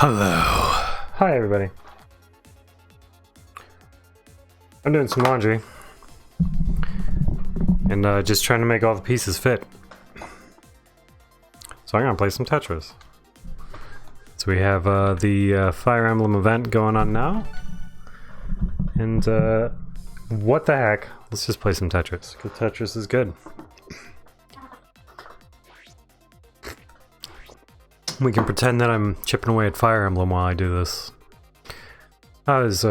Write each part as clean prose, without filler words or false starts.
Hello. Hi, everybody. I'm doing some laundry. And just trying to make all the pieces fit. So I'm gonna play some Tetris. So we have the Fire Emblem event going on now. And what the heck? Let's just play some Tetris, because Tetris is good. We can pretend that I'm chipping away at Fire Emblem while I do this. How is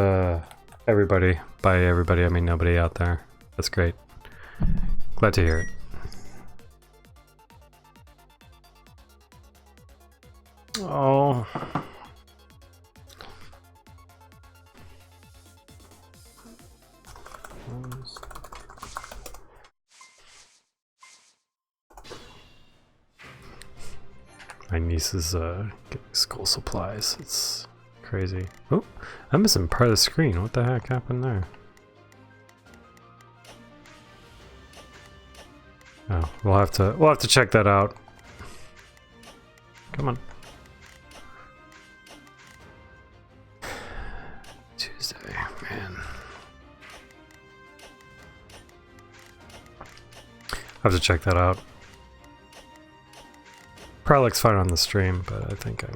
everybody? By everybody, I mean nobody out there. That's great. Glad to hear it. Oh. My niece is getting school supplies. It's crazy. Oh, I'm missing part of the screen. What the heck happened there? Oh, we'll have to check that out. Come on. Tuesday, man. I'll have to check that out. Probably looks fine on the stream, but I think I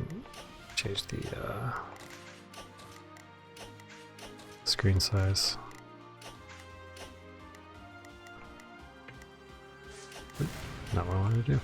changed the screen size. Not what I wanted to do.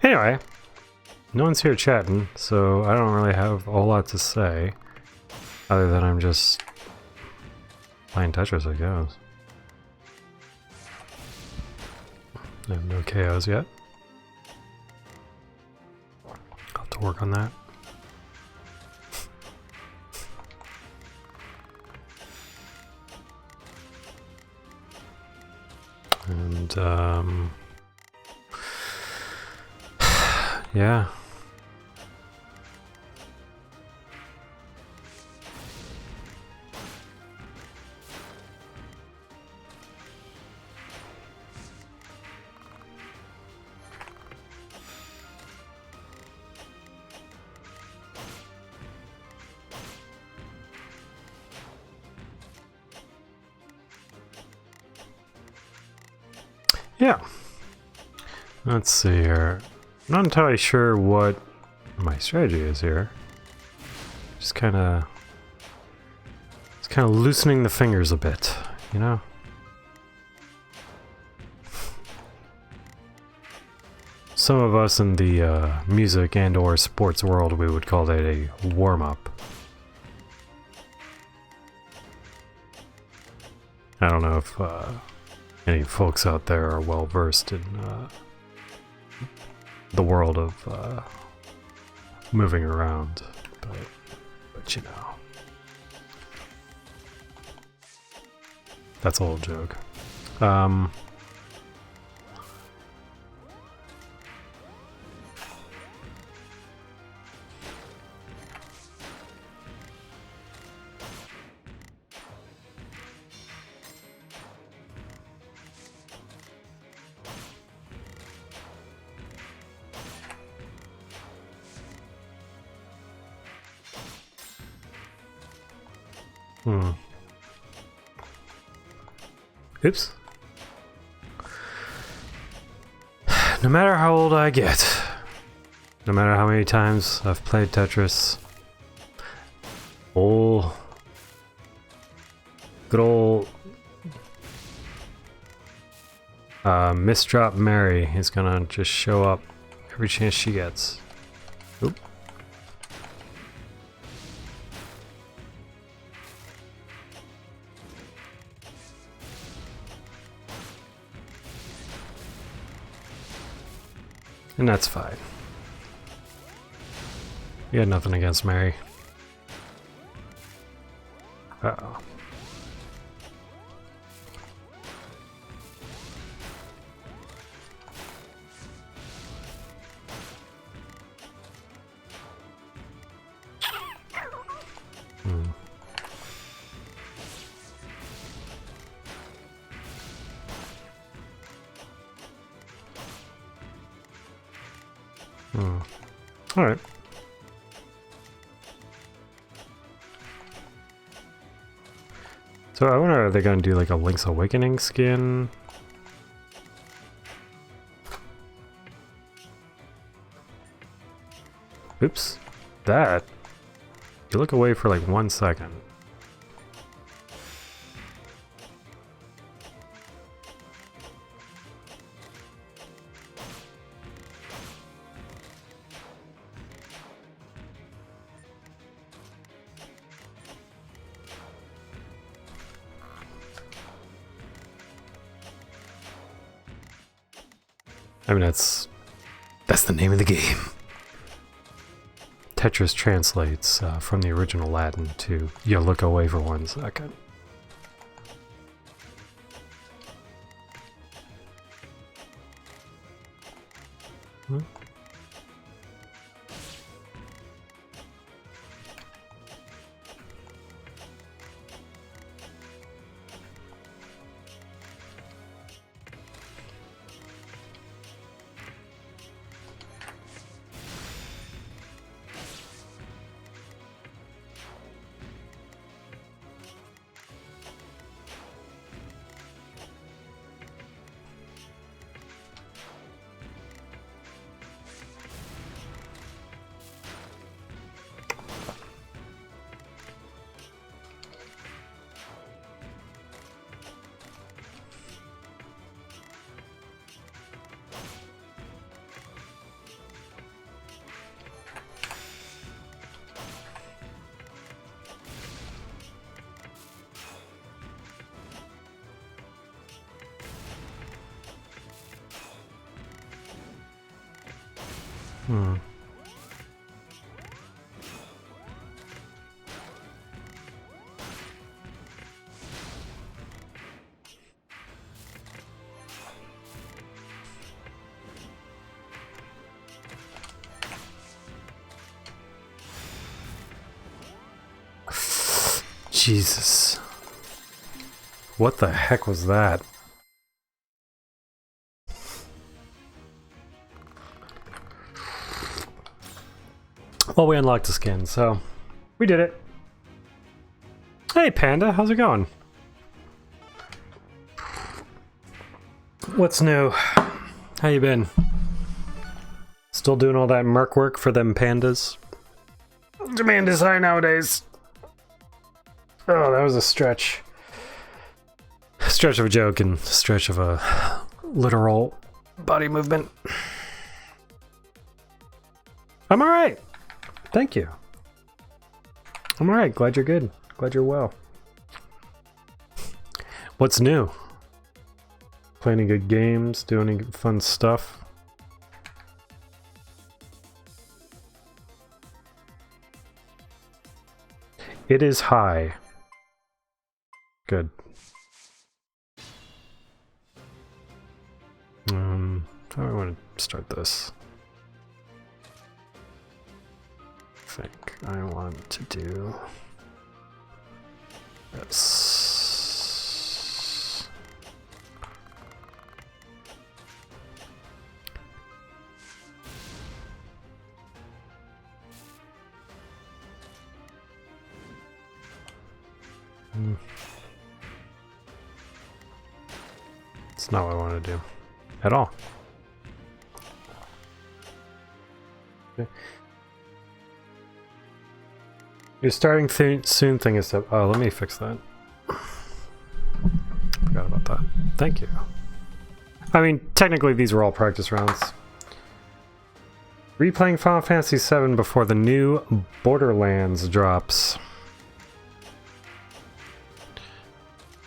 Anyway, no one's here chatting, so I don't really have a whole lot to say, other than I'm just playing Tetris, I guess. I have no KOs yet. I'll have to work on that. And, yeah. Yeah. Let's see here. I'm not entirely sure what my strategy is here. Just it's kind of loosening the fingers a bit, you know? Some of us in the music and or sports world, we would call that a warm-up. I don't know if any folks out there are well versed in the world of moving around, but you know, that's a whole joke. Oops. No matter how old I get, no matter how many times I've played Tetris, good old Misdrop Mary is gonna just show up every chance she gets. Oop. And that's fine. You had nothing against Mary. Uh-oh. Alright. So I wonder, are they going to do like a Link's Awakening skin? Oops. That. You look away for like 1 second. I mean, that's the name of the game. Tetris translates from the original Latin to you look away for 1 second. Hmm? Hmm. Jesus. What the heck was that? Well, we unlocked the skin, so we did it. Hey, Panda, how's it going? What's new? How you been? Still doing all that merc work for them pandas? Demand is high nowadays. Oh, that was a stretch. Stretch of a joke and stretch of a literal body movement. I'm alright. Thank you. I'm alright. Glad you're good. Glad you're well. What's new? Playing any good games? Doing any fun stuff? It is high. Good. How do I want to start this? I think I want to do this. It's not what I want to do at all. Okay. Your starting soon thing is up. Oh, let me fix that. Forgot about that. Thank you. I mean, technically these were all practice rounds. Replaying Final Fantasy VII before the new Borderlands drops.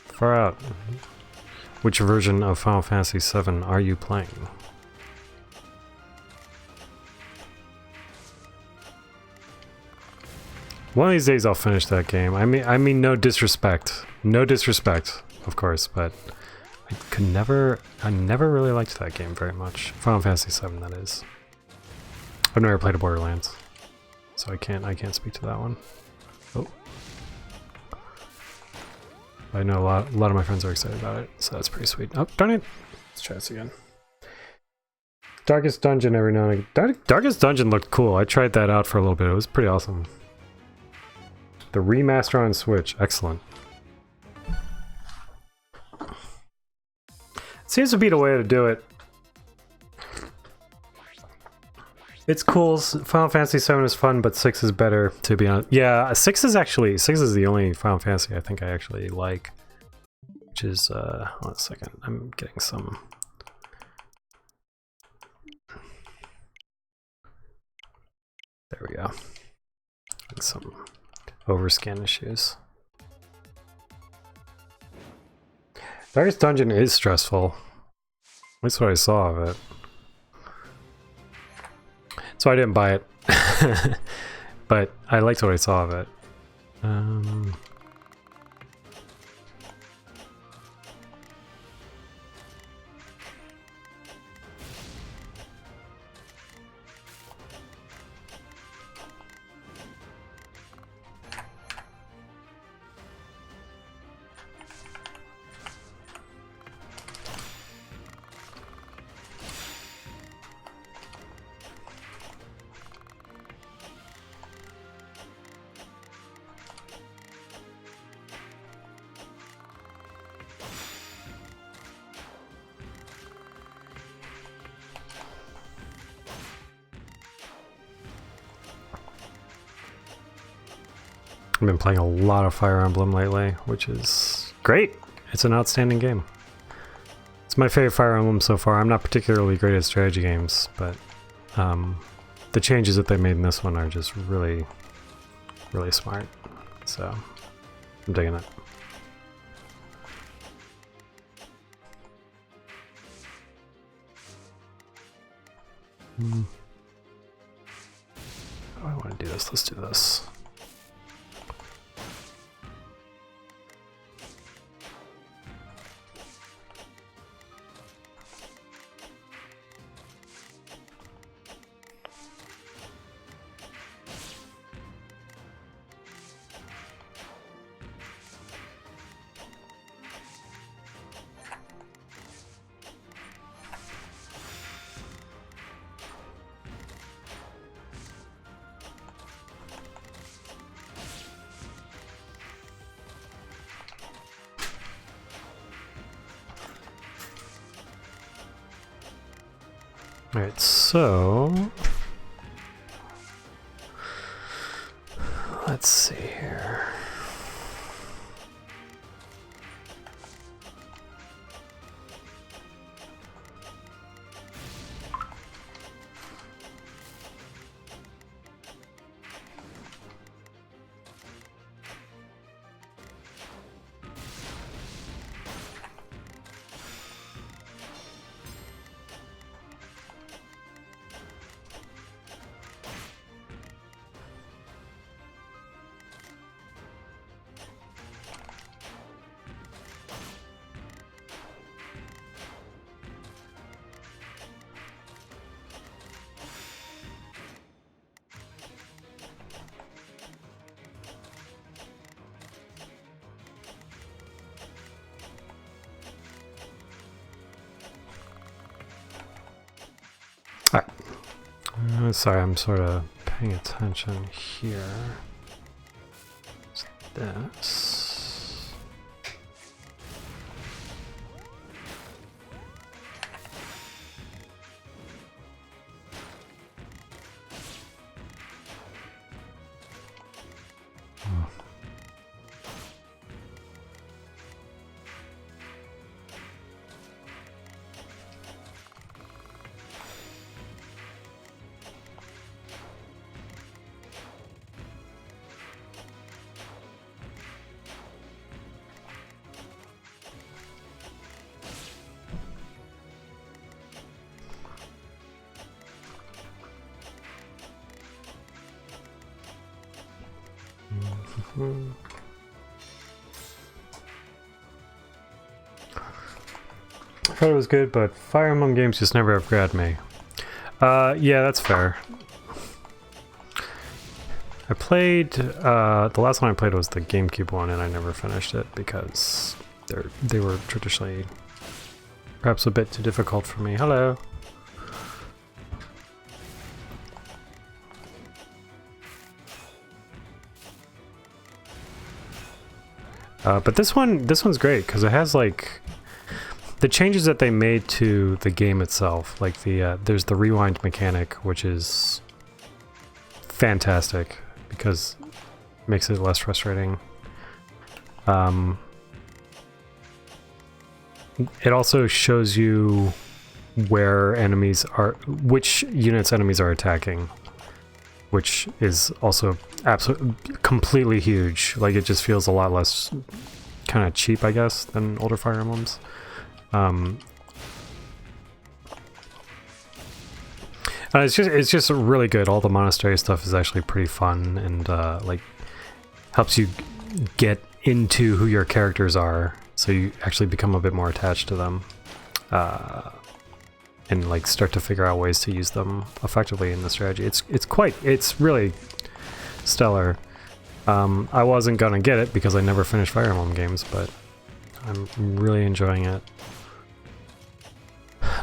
Far out. Which version of Final Fantasy VII are you playing? One of these days I'll finish that game. I mean, no disrespect, of course, but I never really liked that game very much. Final Fantasy VII, that is. I've never played a Borderlands, so I can't speak to that one. Oh, I know a lot of my friends are excited about it, so that's pretty sweet. Oh, darn it! Let's try this again. Darkest Dungeon every now and again. Darkest Dungeon looked cool. I tried that out for a little bit. It was pretty awesome. The remaster on Switch, excellent. Seems to be the way to do it. It's cool. Final Fantasy VII is fun, but 6 is better, to be honest. Yeah, 6 is the only Final Fantasy I think I actually like. Which is, hold on a second, I'm getting some... There we go. Getting some overscan issues. Darkest Dungeon is stressful. That's what I saw of it. So I didn't buy it. But I liked what I saw of it. I've been playing a lot of Fire Emblem lately, which is great. It's an outstanding game. It's my favorite Fire Emblem so far. I'm not particularly great at strategy games, but the changes that they made in this one are just really, really smart. So I'm digging it. Oh, I want to do this. Let's do this. Alright, so let's see here. Sorry, I'm sort of paying attention here. What's this? Oh. I thought it was good, but Fire Emblem games just never have grabbed me. Yeah, that's fair. I played, the last one I played was the GameCube one, and I never finished it because they were traditionally perhaps a bit too difficult for me. Hello. But this one's great because it has like the changes that they made to the game itself. Like there's the rewind mechanic, which is fantastic because it makes it less frustrating. It also shows you where enemies are, which units enemies are attacking, which is also absolutely completely huge. Like it just feels a lot less kind of cheap, I guess, than older Fire Emblems. It's just really good. All the monastery stuff is actually pretty fun and like helps you get into who your characters are, so you actually become a bit more attached to them, and like start to figure out ways to use them effectively in the strategy. It's really stellar. I wasn't gonna get it because I never finished Fire Emblem games, but I'm really enjoying it.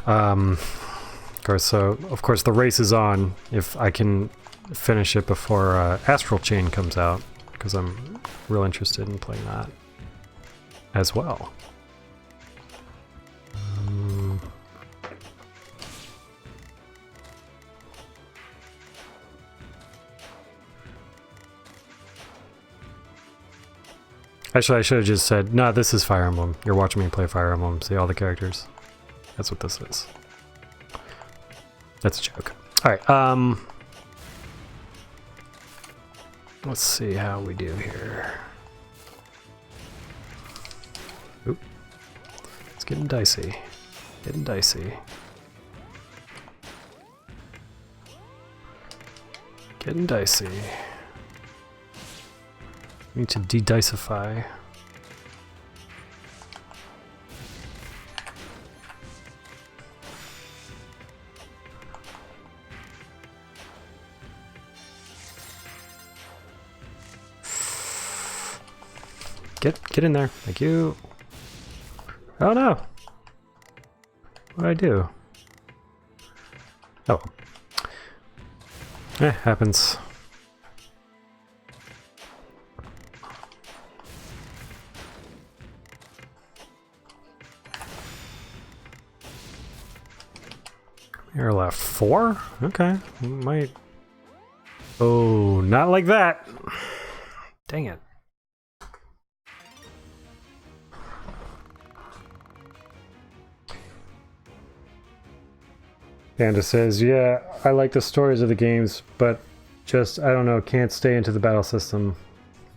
Of course the race is on if I can finish it before Astral Chain comes out, because I'm real interested in playing that as well. Actually, I should have just said, nah, this is Fire Emblem. You're watching me play Fire Emblem. See all the characters. That's what this is. That's a joke. Alright, let's see how we do here. Oop. It's getting dicey. Getting dicey. Getting dicey. Need to de-dicify. Get in there. Thank you. Oh no! What did I do? Oh. Happens. You're left 4? Okay. Might. Oh, not like that. Dang it. Panda says, yeah, I like the stories of the games, but just, I don't know, can't stay into the battle system.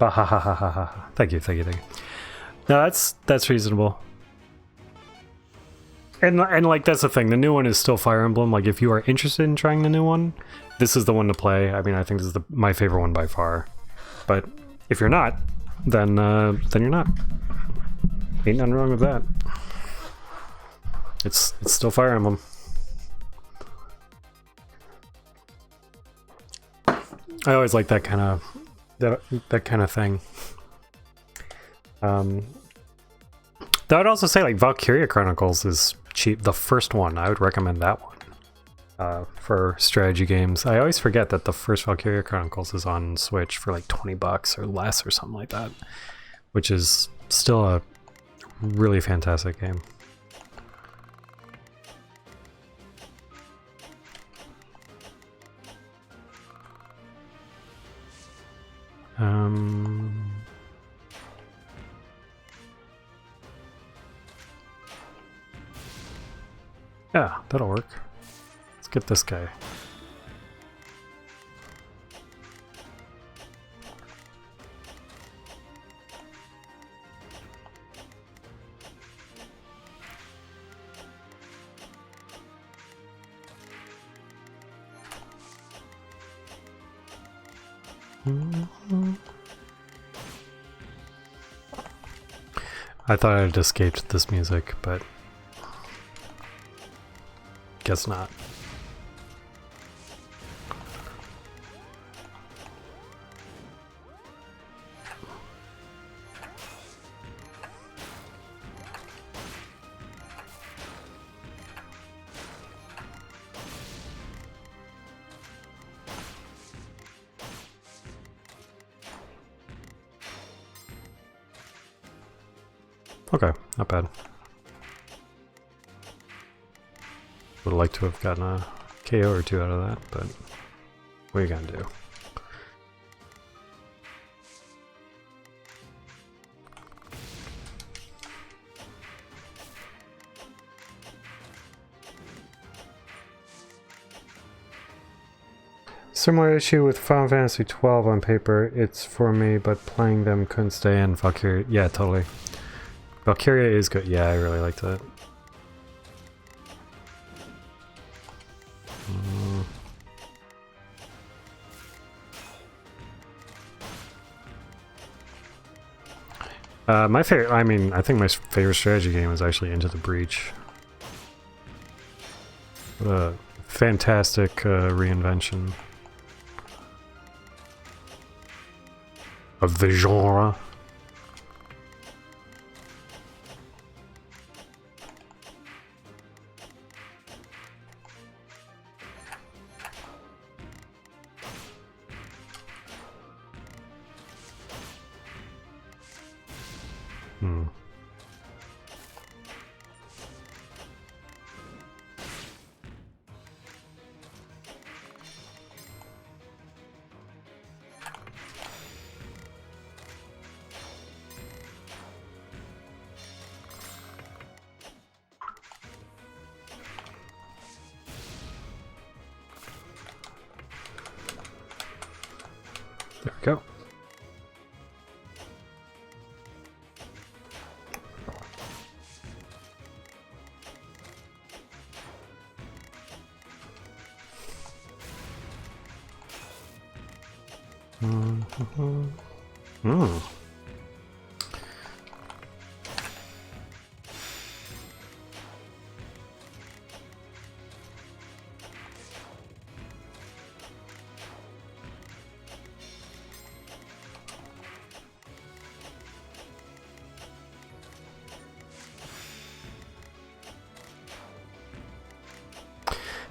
Bahahahaha. Thank you. No, that's reasonable. And like, that's the thing, the new one is still Fire Emblem. Like, if you are interested in trying the new one, this is the one to play. I mean, I think this is my favorite one by far. But if you're not, then you're not. Ain't nothing wrong with that. It's still Fire Emblem. I always like that kind of thing. Though I'd also say like Valkyria Chronicles is cheap. The first one, I would recommend that one for strategy games. I always forget that the first Valkyria Chronicles is on Switch for like $20 or less or something like that, which is still a really fantastic game. Yeah, that'll work. Let's get this guy. I thought I had escaped this music, but guess not. Okay, not bad. Would like to have gotten a KO or two out of that, but what are you gonna do? Similar issue with Final Fantasy 12 on paper. It's for me, but playing them couldn't stay in. Valkyria, yeah, totally. Valkyria is good. Yeah, I really liked it. My favorite, I mean, I think my favorite strategy game is actually Into the Breach. What a fantastic reinvention of the genre. There we go.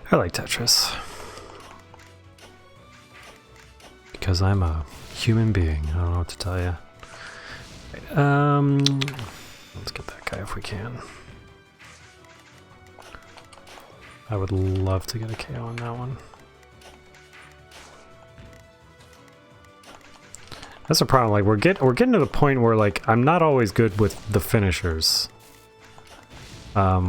I like Tetris. Because I'm a human being. I don't know what to tell you. Let's get that guy if we can. I would love to get a KO on that one. That's the problem. Like we're getting to the point where like I'm not always good with the finishers. I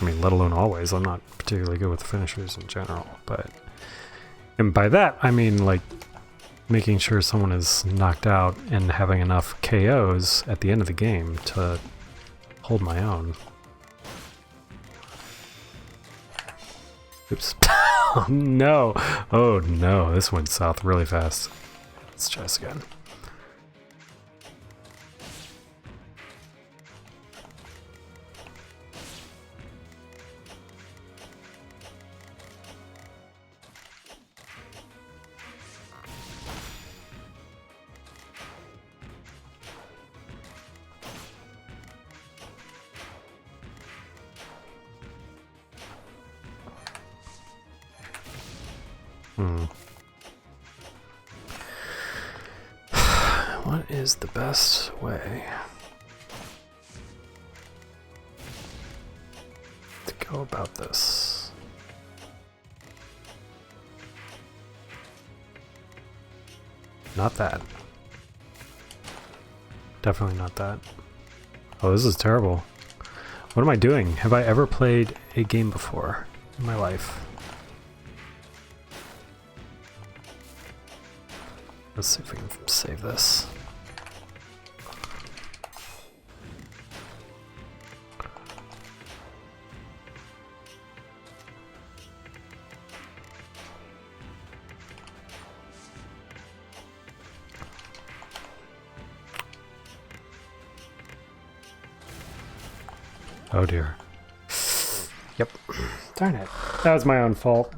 mean, let alone always. I'm not particularly good with finishers in general, and by that I mean like making sure someone is knocked out and having enough KOs at the end of the game to hold my own. Oops. Oh no! Oh no! This went south really fast. Let's try this again. What is the best way to go about this? Not that. Definitely not that. Oh, this is terrible. What am I doing? Have I ever played a game before in my life? Let's see if we can save this. Oh dear. Yep. Darn it. That was my own fault.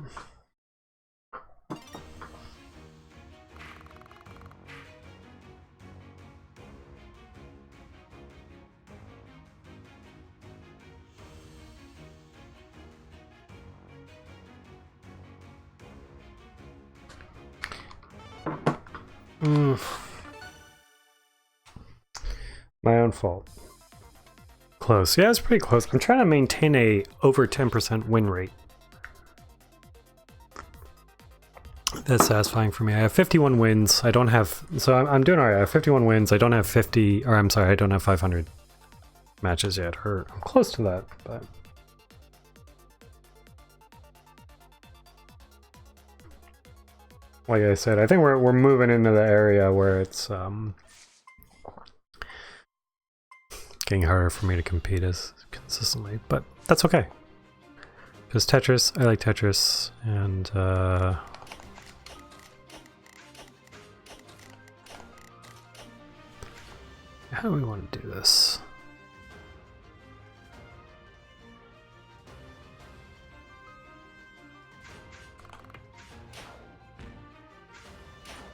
My own fault. Close. Yeah, it's pretty close. I'm trying to maintain a over 10% win rate. That's satisfying for me. I have 51 wins. I don't have... So I'm doing alright. I have 51 wins. I don't have 50... Or I'm sorry, I don't have 500 matches yet. Or I'm close to that, but... Like I said, I think we're moving into the area where it's getting harder for me to compete as consistently, but that's okay. Because Tetris, I like Tetris, and how do we want to do this?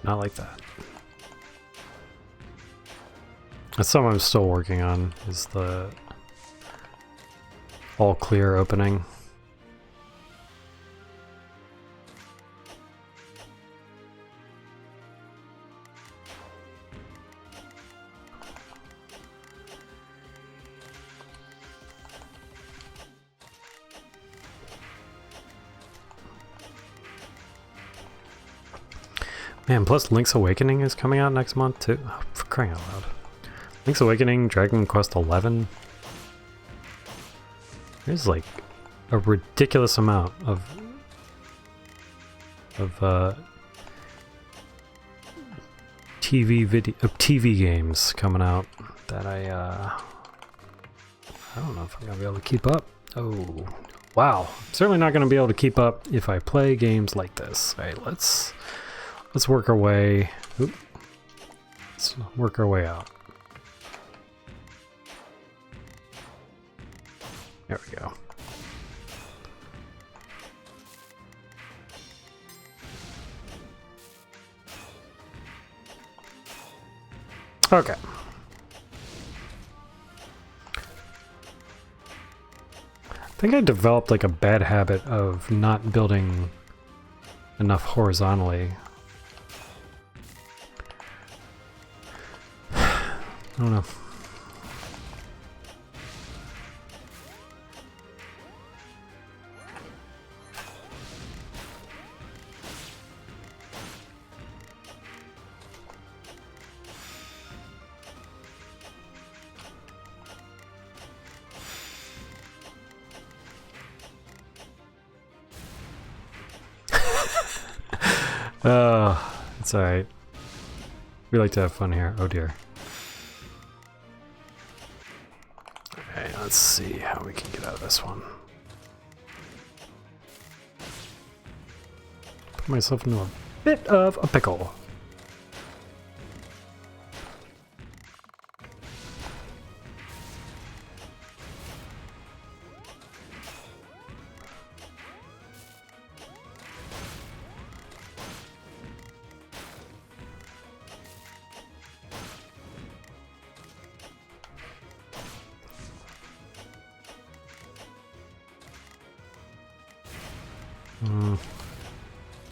Not like that. That's something I'm still working on, is the all clear opening. Man, plus Link's Awakening is coming out next month too. Oh, for crying out loud. Link's Awakening, Dragon Quest XI. There's like a ridiculous amount of TV games coming out that I don't know if I'm gonna be able to keep up. Oh, wow! Certainly not gonna be able to keep up if I play games like this. All right, let's work our way. Oop, let's work our way out. There we go. Okay. I think I developed like a bad habit of not building enough horizontally. I don't know. It's alright. We like to have fun here. Oh dear. Okay, let's see how we can get out of this one. Put myself into a bit of a pickle.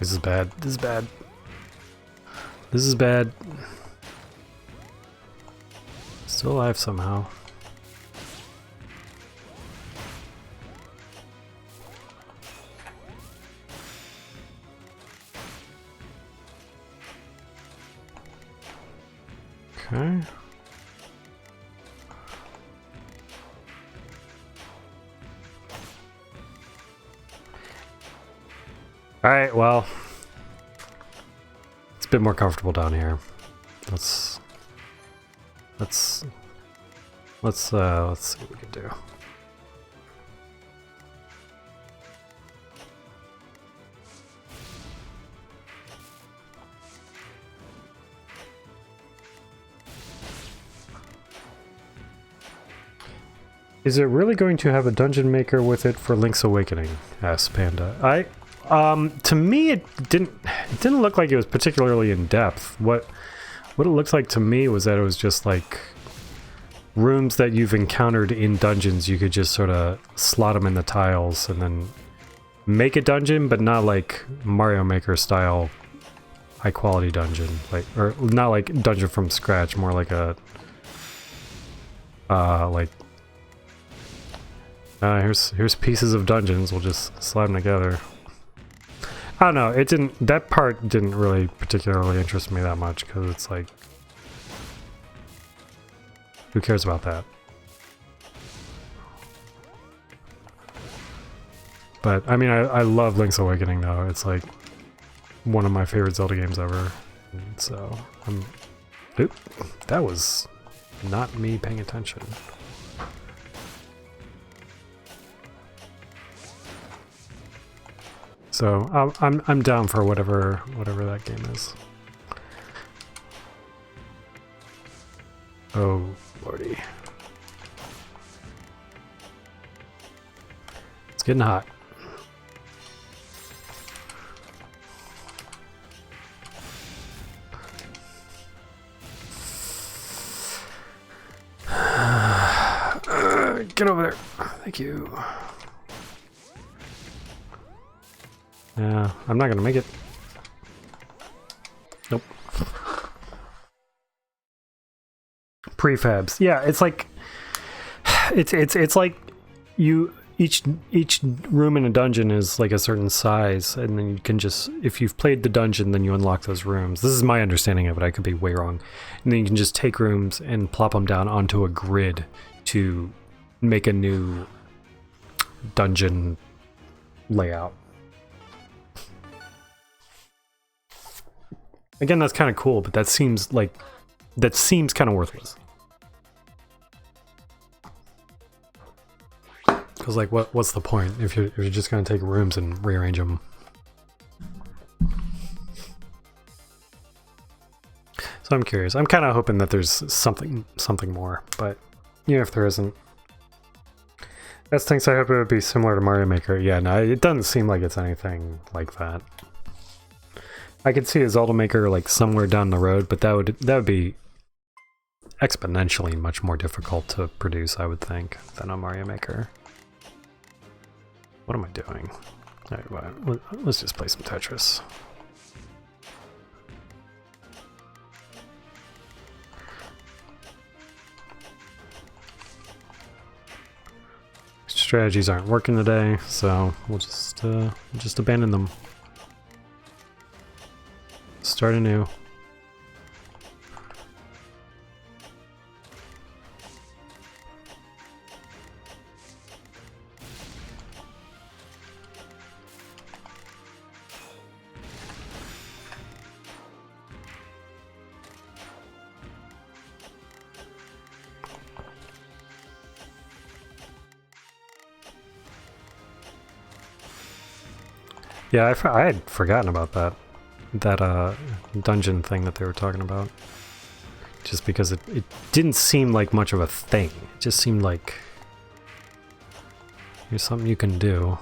This is bad. This is bad. This is bad. Still alive somehow. Okay. Alright, well, it's a bit more comfortable down here. Let's see what we can do. Is it really going to have a dungeon maker with it for Link's Awakening? Asked Panda. To me, it didn't look like it was particularly in depth. What it looked like to me was that it was just like rooms that you've encountered in dungeons. You could just sort of slot them in the tiles and then make a dungeon, but not like Mario Maker style high quality dungeon, like, or not like dungeon from scratch, more like a here's pieces of dungeons, we'll just slide them together. I don't know, that part didn't really particularly interest me that much, because it's like, who cares about that? But, I mean, I love Link's Awakening, though. It's like one of my favorite Zelda games ever. And so, oop, that was not me paying attention. So, I'm down for whatever that game is. Oh, lordy. It's getting hot. Get over there. Thank you. Yeah, I'm not gonna make it. Nope. Prefabs. Yeah, it's like it's like each room in a dungeon is like a certain size, and then you can just, if you've played the dungeon, then you unlock those rooms. This is my understanding of it. I could be way wrong. And then you can just take rooms and plop them down onto a grid to make a new dungeon layout. Again, that's kind of cool, but that seems kind of worthless. Because like, what's the point if you're just gonna take rooms and rearrange them? So I'm curious. I'm kind of hoping that there's something more, but even if there isn't, Best thinks I hope it would be similar to Mario Maker. Yeah, no, it doesn't seem like it's anything like that. I could see a Zelda Maker like somewhere down the road, but that would be exponentially much more difficult to produce, I would think, than a Mario Maker. What am I doing? Alright, let's just play some Tetris. Strategies aren't working today, so we'll just abandon them. Start anew. Yeah, I had forgotten about that dungeon thing that they were talking about. Just because it didn't seem like much of a thing. It just seemed like here's something you can do.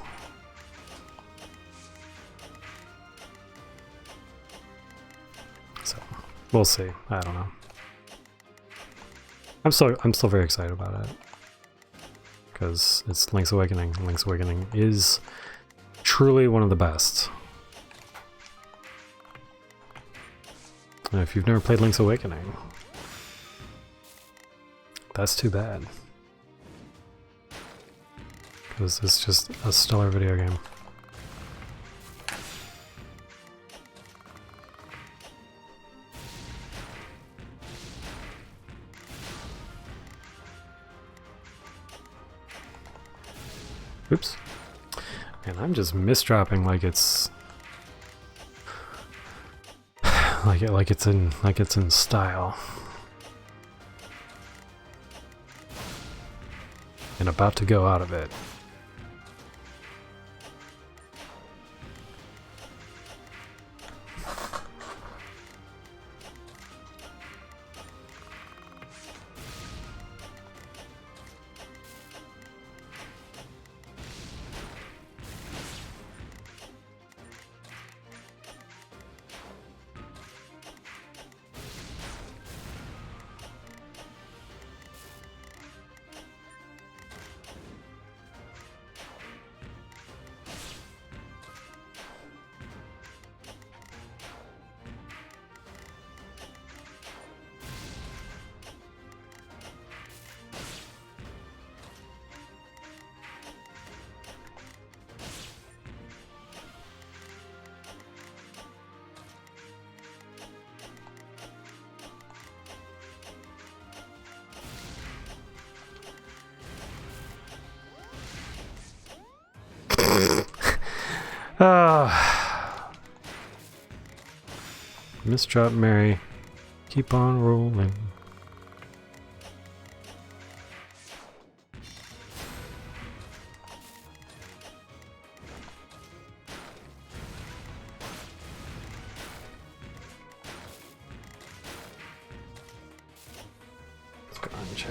So we'll see. I don't know. I'm still very excited about it because it's Link's Awakening. Link's Awakening is truly one of the best. And if you've never played Link's Awakening, that's too bad. Because it's just a stellar video game. Oops. And I'm just misdropping like it's like it's in style. And about to go out of it. Misdrop Mary. Keep on rolling. Let's go on chat.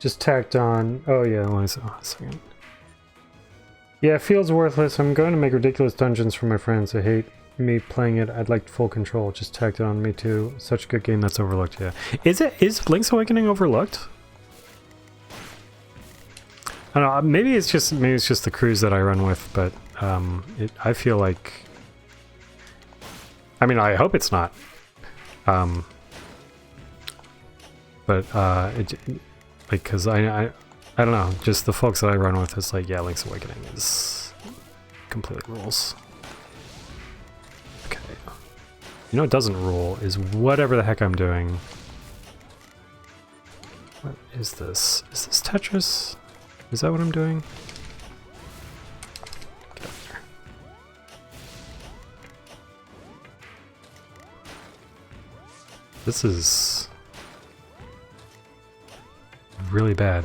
Just tacked on. Oh yeah, one second. Yeah, it feels worthless. I'm going to make ridiculous dungeons for my friends. I hate me playing it. I'd like full control. Just tacked it on me too. Such a good game that's overlooked. Yeah, is Link's Awakening overlooked? I don't know. Maybe it's just the crews that I run with, but I feel like. I mean, I hope it's not. But because I don't know. Just the folks that I run with is like, yeah, Link's Awakening is completely rules. Okay. You know what doesn't rule is whatever the heck I'm doing. What is this? Is this Tetris? Is that what I'm doing? Get up there. This is really bad.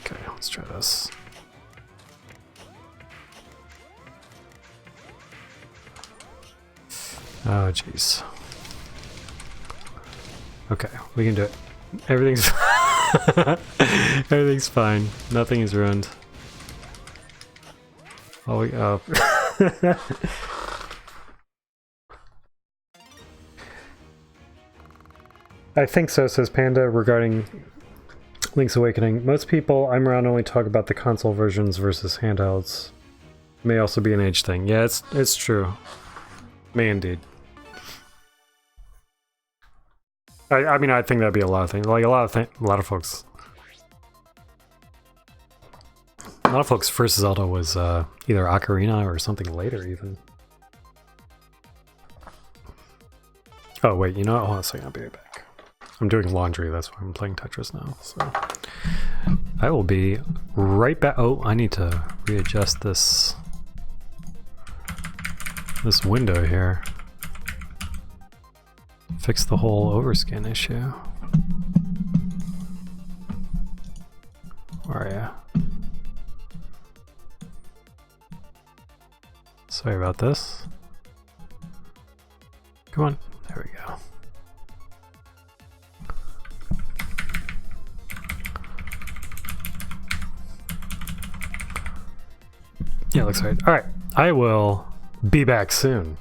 Okay, let's try this. Oh, jeez. Okay, we can do it. Everything's everything's fine. Nothing is ruined. Oh, I think so, says Panda, regarding Link's Awakening. Most people I'm around only talk about the console versions versus handhelds. May also be an age thing. Yeah, it's true. May indeed. I mean, I think that'd be a lot of things. Like a lot of folks. A lot of folks' first Zelda was either Ocarina or something later, even. Oh wait, you know what? Hold on a second. I'll be right back. I'm doing laundry. That's why I'm playing Tetris now. So I will be right back. Oh, I need to readjust this window here. Fix the whole overscan issue. Where are ya? Sorry about this. Come on. There we go. Yeah, looks right. Alright. I will be back soon.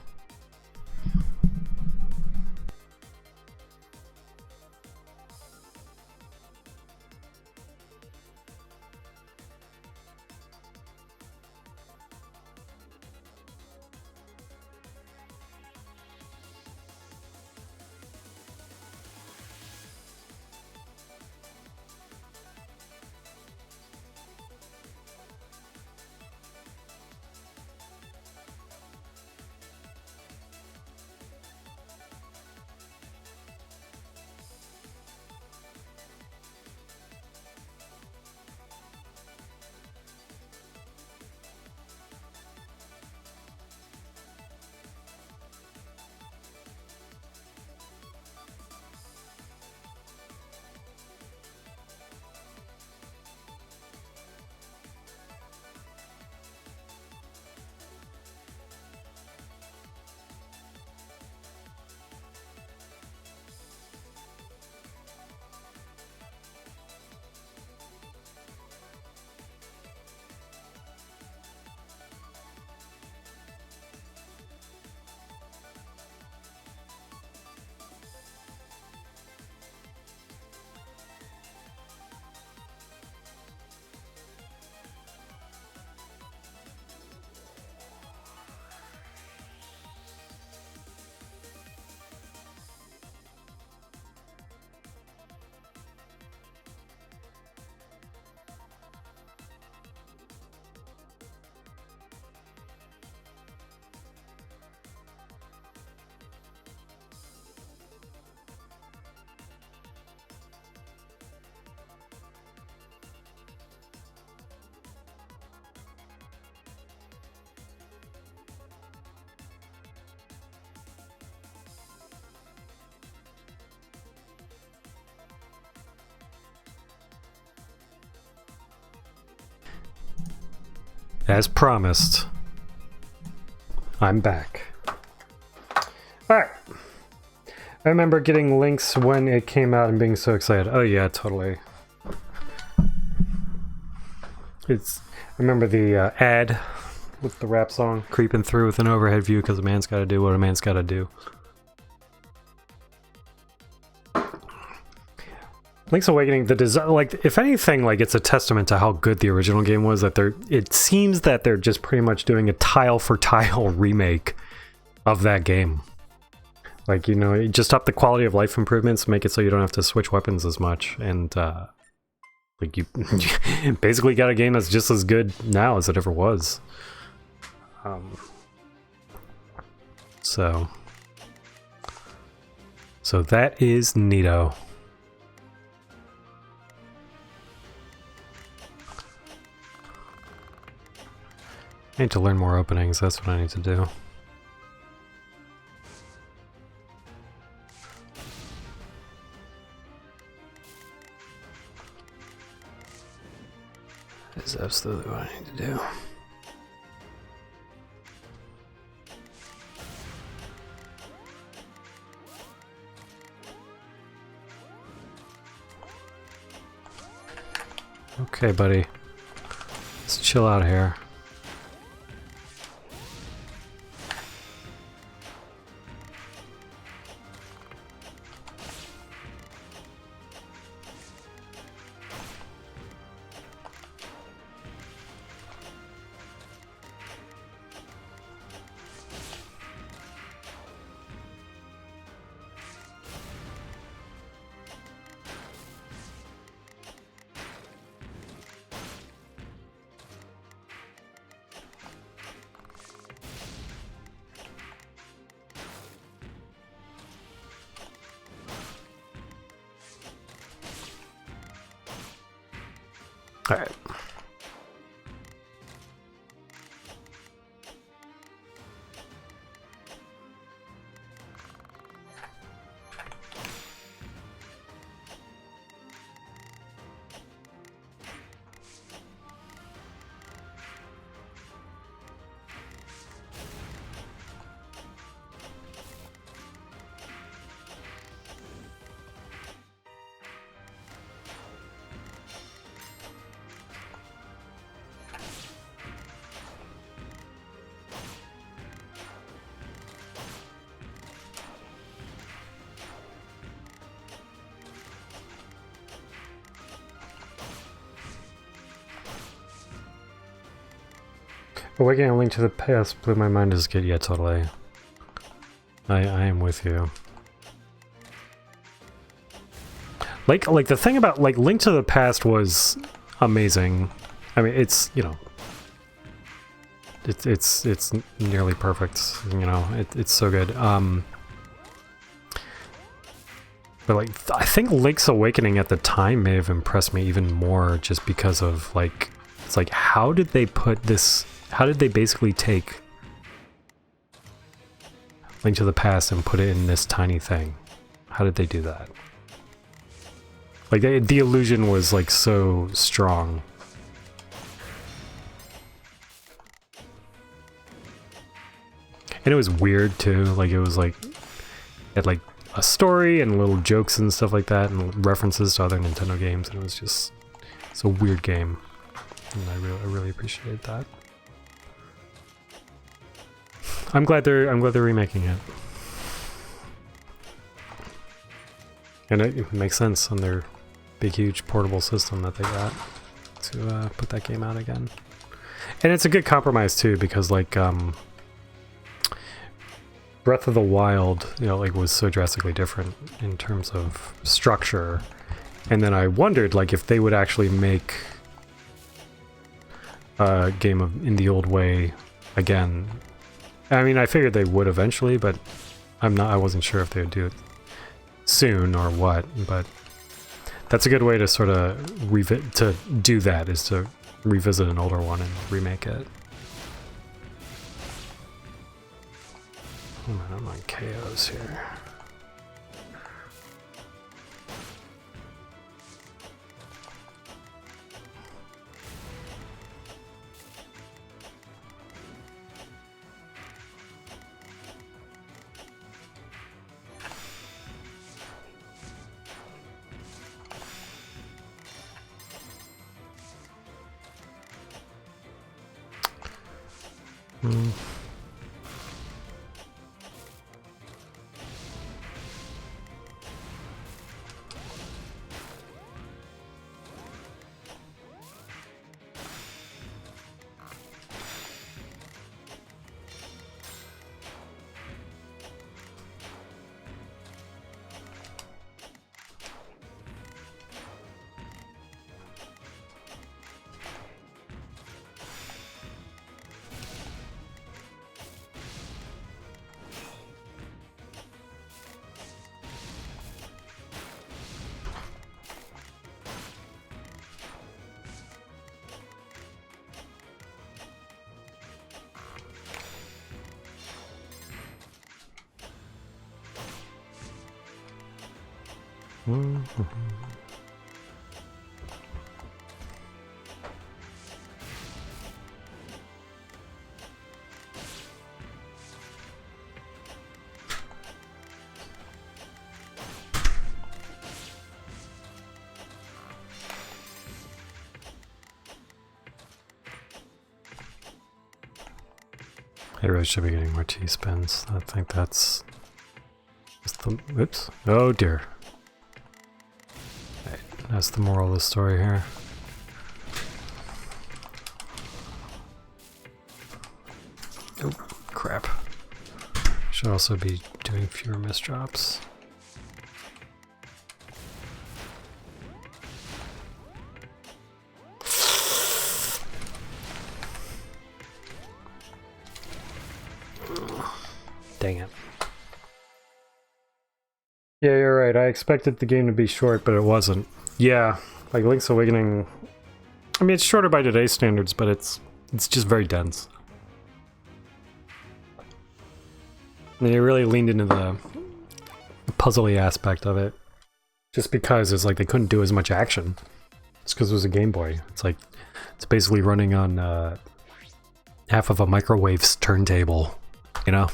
As promised, I'm back. Alright. I remember getting links when it came out and being so excited. Oh yeah, totally. I remember the ad with the rap song creeping through with an overhead view because a man's gotta do what a man's gotta do. Link's Awakening, the design, like, if anything, like, it's a testament to how good the original game was, that it seems that they're just pretty much doing a tile-for-tile remake of that game. Like, you know, just up the quality of life improvements, make it so you don't have to switch weapons as much, and, like, you basically got a game that's just as good now as it ever was. So that is neato. I need to learn more openings, that's what I need to do. That is absolutely what I need to do. Okay, buddy. Let's chill out here. All right. Awakening a Link to the Past blew my mind as good. Yeah, totally. I am with you. Like the thing about like Link to the Past was amazing. I mean, it's, you know, it's nearly perfect. You know, it's so good. But like, I think Link's Awakening at the time may have impressed me even more, just because of like, it's like, how did they put this? How did they basically take Link to the Past and put it in this tiny thing? How did they do that? Like, the illusion was, like, so strong. And it was weird, too. Like, it was, like, it had, like, a story and little jokes and stuff like that, and references to other Nintendo games, and it was just... It's a weird game. And I really appreciated that. I'm glad they're remaking it. And it makes sense on their big, huge portable system that they got to put that game out again. And it's a good compromise too, because like Breath of the Wild, you know, like was so drastically different in terms of structure. And then I wondered like if they would actually make a game in the old way again. I mean, I figured they would eventually, but I wasn't sure if they would do it soon or what, but that's a good way to sort of do that, is to revisit an older one and remake it. Oh man, I'm on KOs here. Hmm. I really should be getting more T-spins. I think that's the... Oops. Oh dear. Right, that's the moral of the story here. Oh, crap. Should also be doing fewer misdrops. Dang it. Yeah, you're right. I expected the game to be short, but it wasn't. Yeah, like Link's Awakening... I mean, it's shorter by today's standards, but it's just very dense. I mean, it really leaned into the puzzly aspect of it. Just because it's like they couldn't do as much action. It's because it was a Game Boy. It's like, it's basically running on half of a microwave's turntable, you know?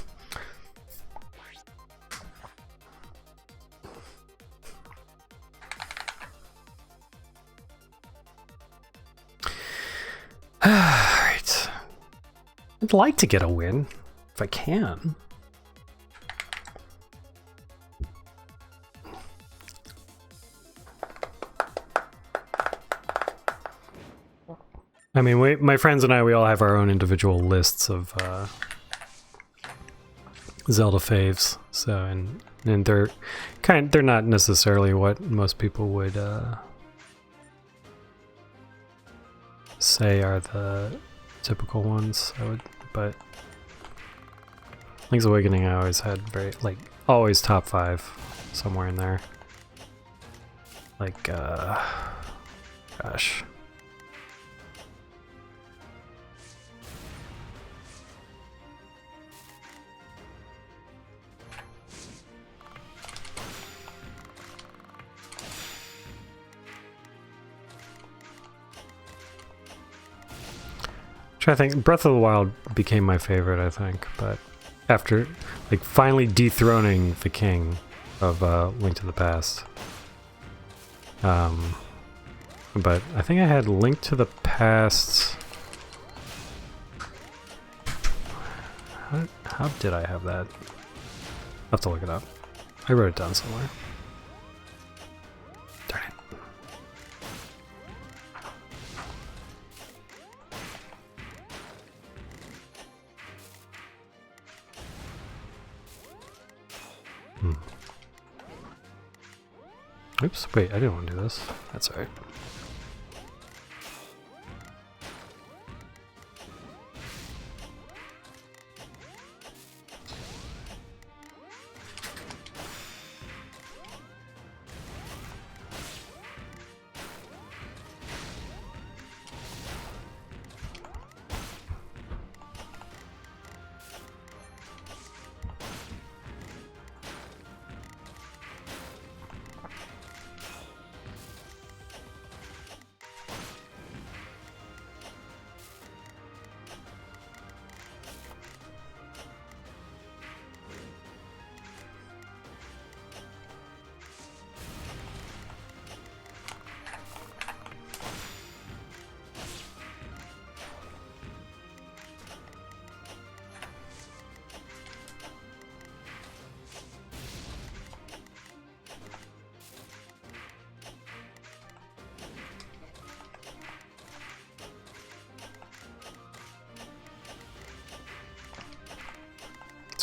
Alright. I'd like to get a win, if I can. I mean, my friends and I, we all have our own individual lists of Zelda faves. So, and they're not necessarily what most people would say are the typical ones. But Link's Awakening, I always had always top 5 somewhere in there. Like, gosh. I think Breath of the Wild became my favorite, I think, but after like finally dethroning the king of Link to the Past. But I think I had Link to the Past. How did I have that? I'll have to look it up. I wrote it down somewhere. Darn it. Oops, wait, I didn't want to do this. That's alright.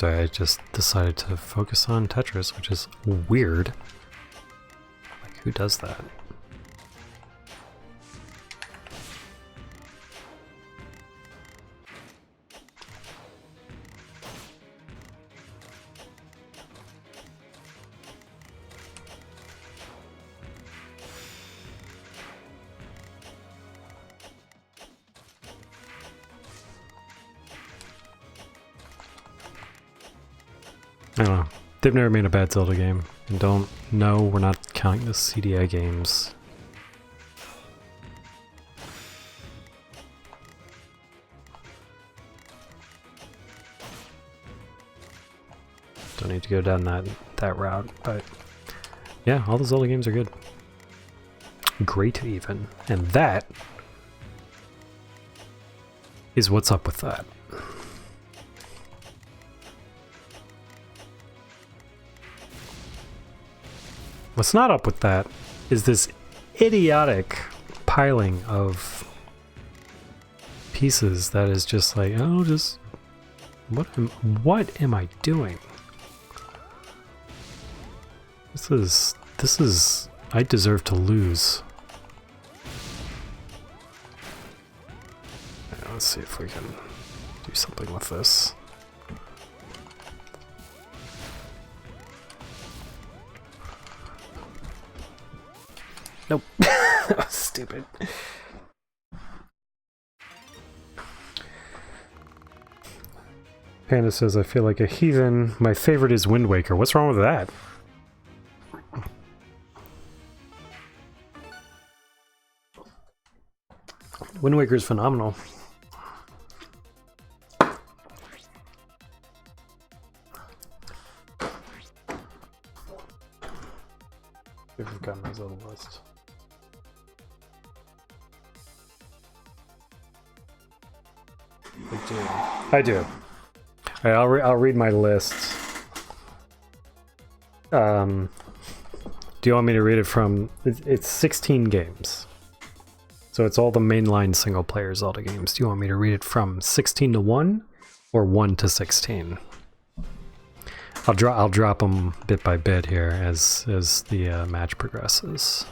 So I just decided to focus on Tetris, which is weird. Like, who does that? I don't know. They've never made a bad Zelda game. And don't know, we're not counting the CDI games. Don't need to go down that route, but yeah, all the Zelda games are good. Great even. And that is what's up with that. What's not up with that is this idiotic piling of pieces that is just like, oh, just what am I doing? This is I deserve to lose. Yeah, let's see if we can do something with this. Nope. That was stupid. Panda says, I feel like a heathen. My favorite is Wind Waker. What's wrong with that? Wind Waker is phenomenal. If we've got my Zelda list. I do. All right, I'll read my list. Do you want me to read it from? It's 16 games, so it's all the mainline single player Zelda games. Do you want me to read it from 16 to 1 or 1 to 16? I'll drop them bit by bit here as the match progresses.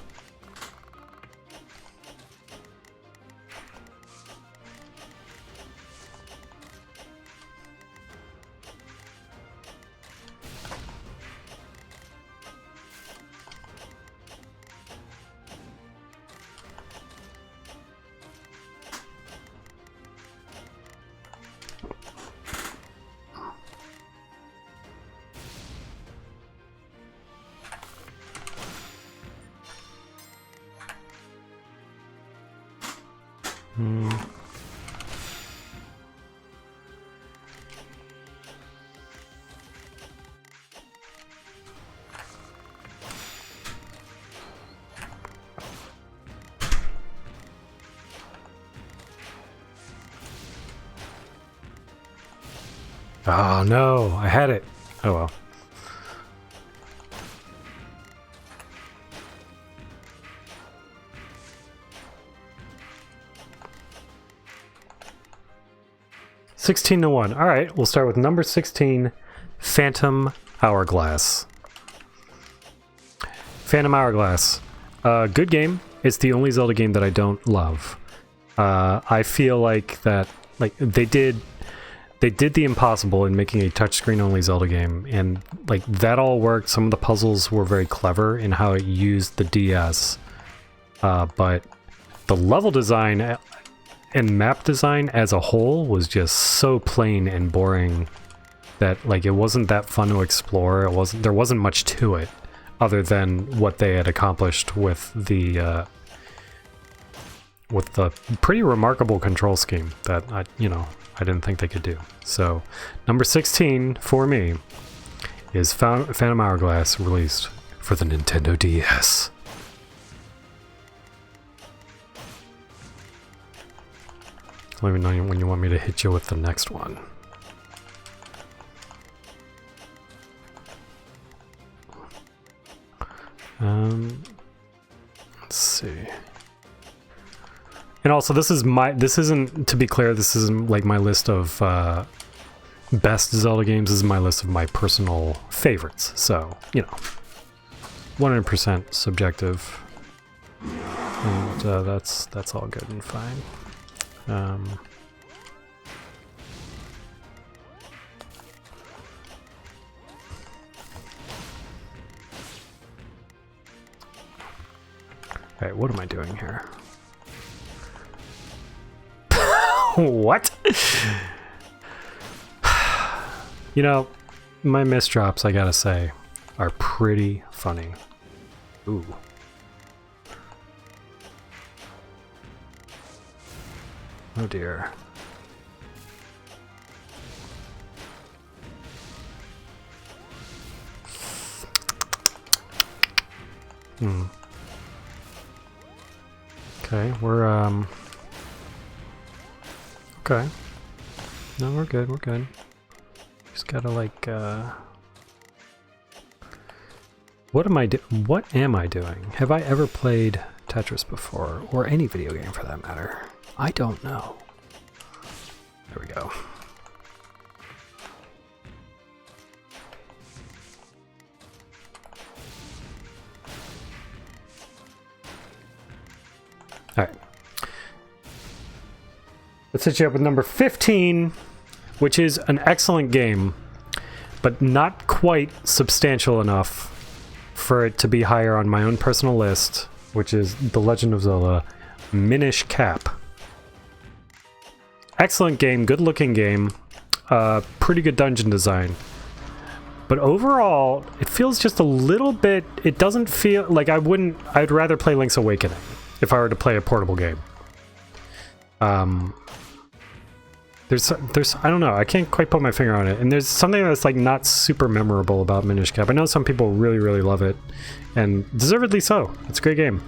Oh no, I had it. Oh well. $16 to 1. All right, we'll start with number 16, Phantom Hourglass. Phantom Hourglass. Good game. It's the only Zelda game that I don't love. I feel like that, like they did the impossible in making a touchscreen only Zelda game, and like that all worked. Some of the puzzles were very clever in how it used the DS, but the level design and map design as a whole was just so plain and boring that like it wasn't that fun to explore. There wasn't much to it other than what they had accomplished with the pretty remarkable control scheme that I didn't think they could do. So number 16 for me is Phantom Hourglass, released for the Nintendo DS. Let me know when you want me to hit you with the next one. Let's see. And also, this isn't, to be clear, this isn't like my list of best Zelda games. This is my list of my personal favorites. So, you know, 100% subjective. And that's all good and fine. Alright, what am I doing here? What? You know, my misdrops, I gotta say, are pretty funny. Ooh. Oh dear. Okay, we're okay. No, we're good, we're good. Just gotta like what am I doing? Have I ever played Tetris before? Or any video game for that matter? I don't know. There we go. Alright. Let's hit you up with number 15, which is an excellent game, but not quite substantial enough for it to be higher on my own personal list, which is The Legend of Zelda Minish Cap. Excellent game, good looking game, pretty good dungeon design. But overall, it feels just a little bit, it doesn't feel like I'd rather play Link's Awakening if I were to play a portable game. There's I don't know, I can't quite put my finger on it, and there's something that's like not super memorable about Minish Cap. I know some people really, really love it, and deservedly so. It's a great game.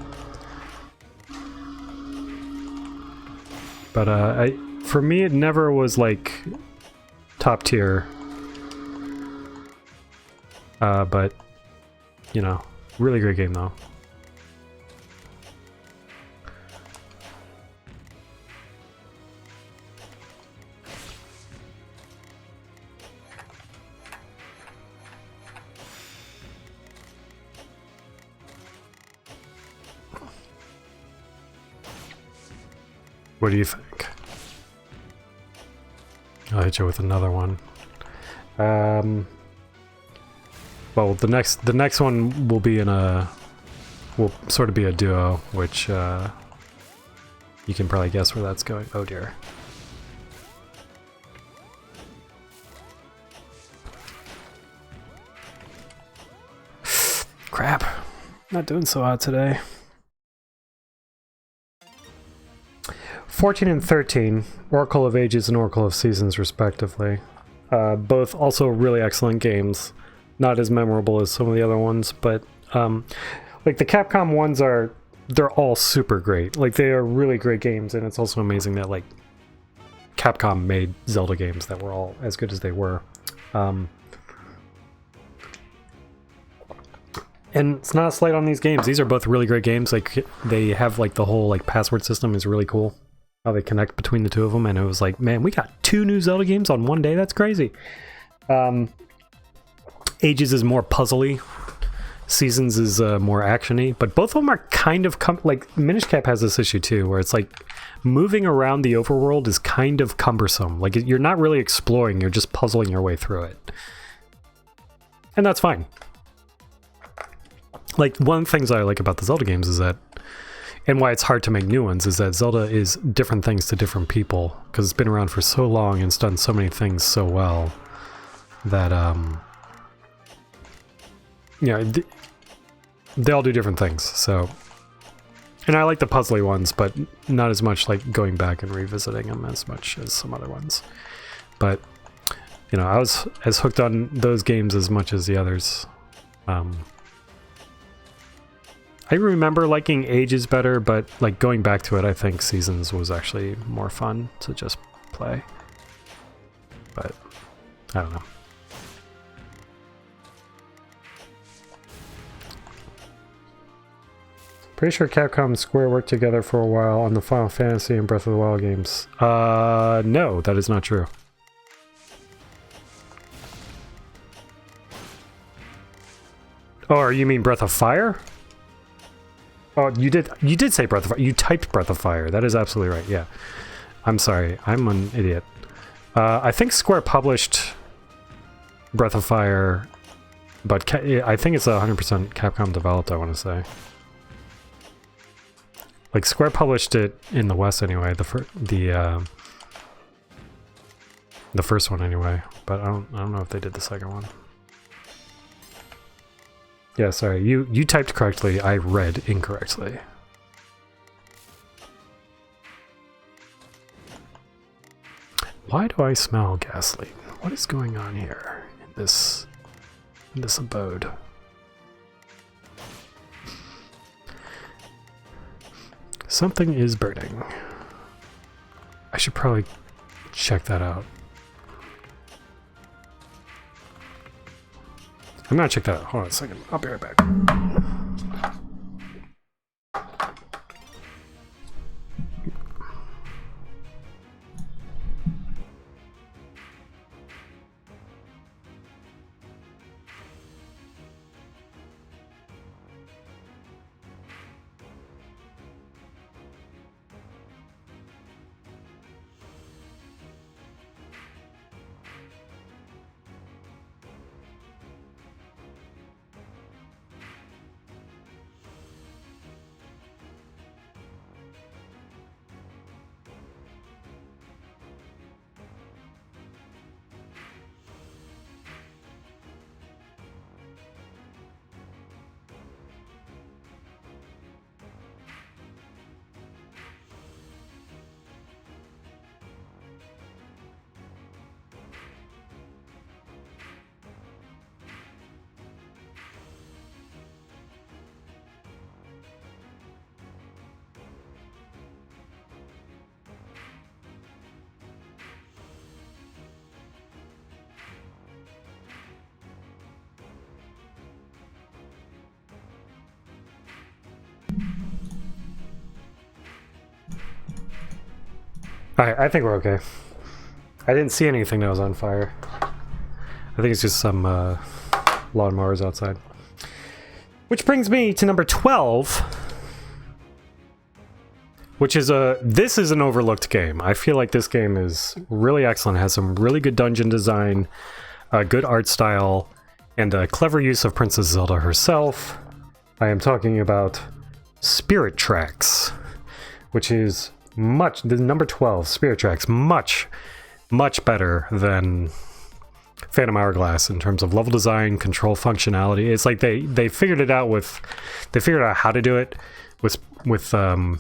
But for me, it never was like top tier. But you know, really great game though. What do you think? I'll hit you with another one. Well, the next one will be will sort of be a duo, which you can probably guess where that's going. Oh dear. Crap. Not doing so hot today. 14 and 13, Oracle of Ages and Oracle of Seasons, respectively. Both also really excellent games. Not as memorable as some of the other ones, but like the Capcom ones they're all super great. Like they are really great games, and it's also amazing that like Capcom made Zelda games that were all as good as they were. And it's not a slight on these games. These are both really great games. Like they have like the whole like password system is really cool. How they connect between the two of them, and it was like, man, we got 2 new Zelda games on one day. That's crazy. Ages is more puzzly. Seasons is more actiony, but both of them are kind of like Minish Cap has this issue too, where it's like moving around the overworld is kind of cumbersome. Like you're not really exploring; you're just puzzling your way through it, and that's fine. Like one of the things I like about the Zelda games is that. And why it's hard to make new ones is that Zelda is different things to different people, because it's been around for so long and it's done so many things so well that you know, they all do different things. So, and I like the puzzly ones, but not as much like going back and revisiting them as much as some other ones. But you know, I was as hooked on those games as much as the others. I remember liking Ages better, but like going back to it, I think Seasons was actually more fun to just play. But I don't know. Pretty sure Capcom and Square worked together for a while on the Final Fantasy and Breath of the Wild games. No, that is not true. Oh, you mean Breath of Fire? Oh, you did say Breath of Fire. You typed Breath of Fire. That is absolutely right. Yeah. I'm sorry. I'm an idiot. I think Square published Breath of Fire, but I think it's 100% Capcom developed, I want to say. Like, Square published it in the West anyway, the first one anyway, but I don't know if they did the second one. Yeah, sorry, you typed correctly, I read incorrectly. Why do I smell gasoline? What is going on here in this abode? Something is burning. I should probably check that out. I'm gonna check that out. Hold on a second. I'll be right back. Alright, I think we're okay. I didn't see anything that was on fire. I think it's just some lawnmowers outside. Which brings me to number 12. Which is this is an overlooked game. I feel like this game is really excellent. It has some really good dungeon design, good art style, and a clever use of Princess Zelda herself. I am talking about STEEtris, which is the number 12, STEEtris, much better than Phantom Hourglass in terms of level design, control functionality. It's like they figured it out they figured out how to do it with Phantom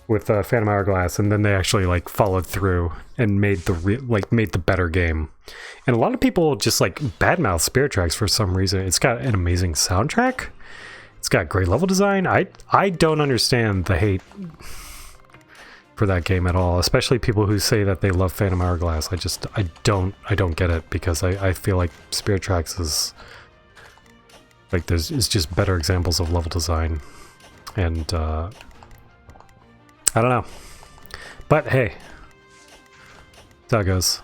Hourglass, and then they actually like followed through and made the better game. And a lot of people just like badmouth STEEtris for some reason. It's got an amazing soundtrack. It's got great level design. I don't understand the hate for that game at all, especially people who say that they love Phantom Hourglass. I don't get it, because I feel like STEEtris is like is just better examples of level design, and I don't know, but hey, that's how it goes.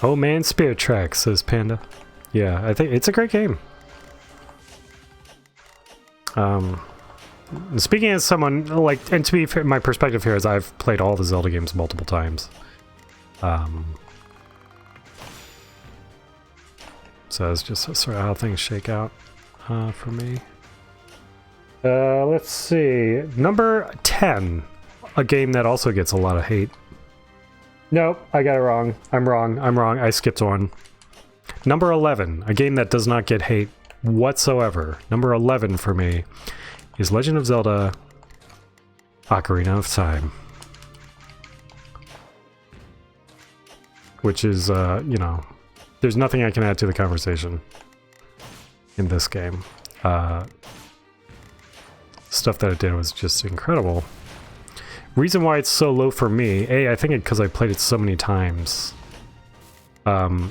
Oh man, STEEtris, says Panda. Yeah, I think it's a great game. Speaking as someone, like, and to be fair, my perspective here is I've played all the Zelda games multiple times. So it's just sort of how things shake out for me. Let's see. Number 10, a game that also gets a lot of hate. Nope, I got it wrong. I'm wrong. I skipped one. Number 11, a game that does not get hate whatsoever. Number 11 for me is Legend of Zelda Ocarina of Time. Which is, you know, there's nothing I can add to the conversation in this game. Stuff that it did was just incredible. Reason why it's so low for me, I think because I played it so many times. But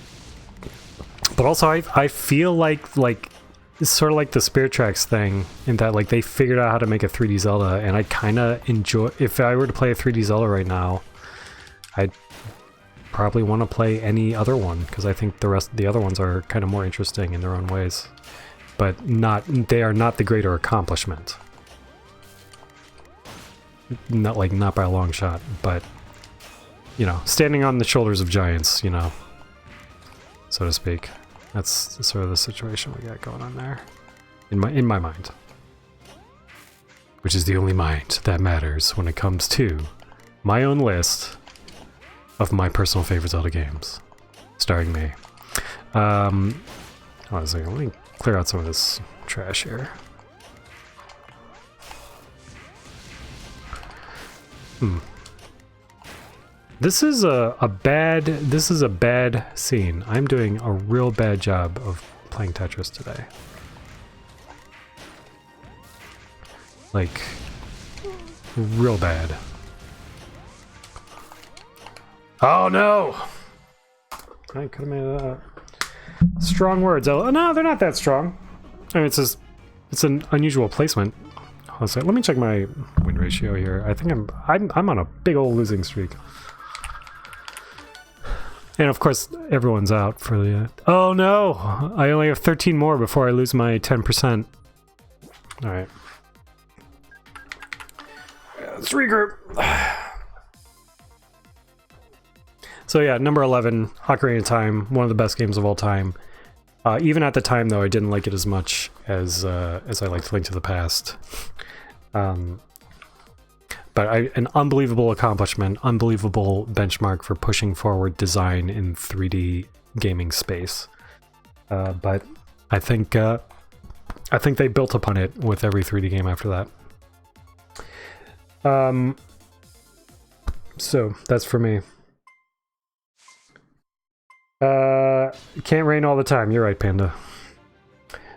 also I feel like it's sort of like the STEEtris thing, in that like they figured out how to make a 3D Zelda, and I kind of enjoy. If I were to play a 3D Zelda right now, I'd probably want to play any other one, because I think the other ones are kind of more interesting in their own ways, but they are not the greater accomplishment. Not by a long shot, but you know, standing on the shoulders of giants, you know, so to speak. That's sort of the situation we got going on there, in my mind, which is the only mind that matters when it comes to my own list of my personal favorite Zelda games, starring me. Hold on a second, let me clear out some of this trash here. This is a bad scene. I'm doing a real bad job of playing Tetris today. Like, real bad. Oh no! I could have made that. Strong words. Oh no, they're not that strong. I mean, it's an unusual placement. Let me check my win ratio here. I think I'm on a big old losing streak. And of course, everyone's out for the... oh no! I only have 13 more before I lose my 10%. Alright. Let's regroup. So yeah, number 11, Ocarina of Time, one of the best games of all time. Even at the time, though, I didn't like it as much as I liked Link to the Past. But an unbelievable accomplishment, unbelievable benchmark for pushing forward design in 3D gaming space. But I think they built upon it with every 3D game after that. So that's for me. It can't rain all the time. You're right, Panda.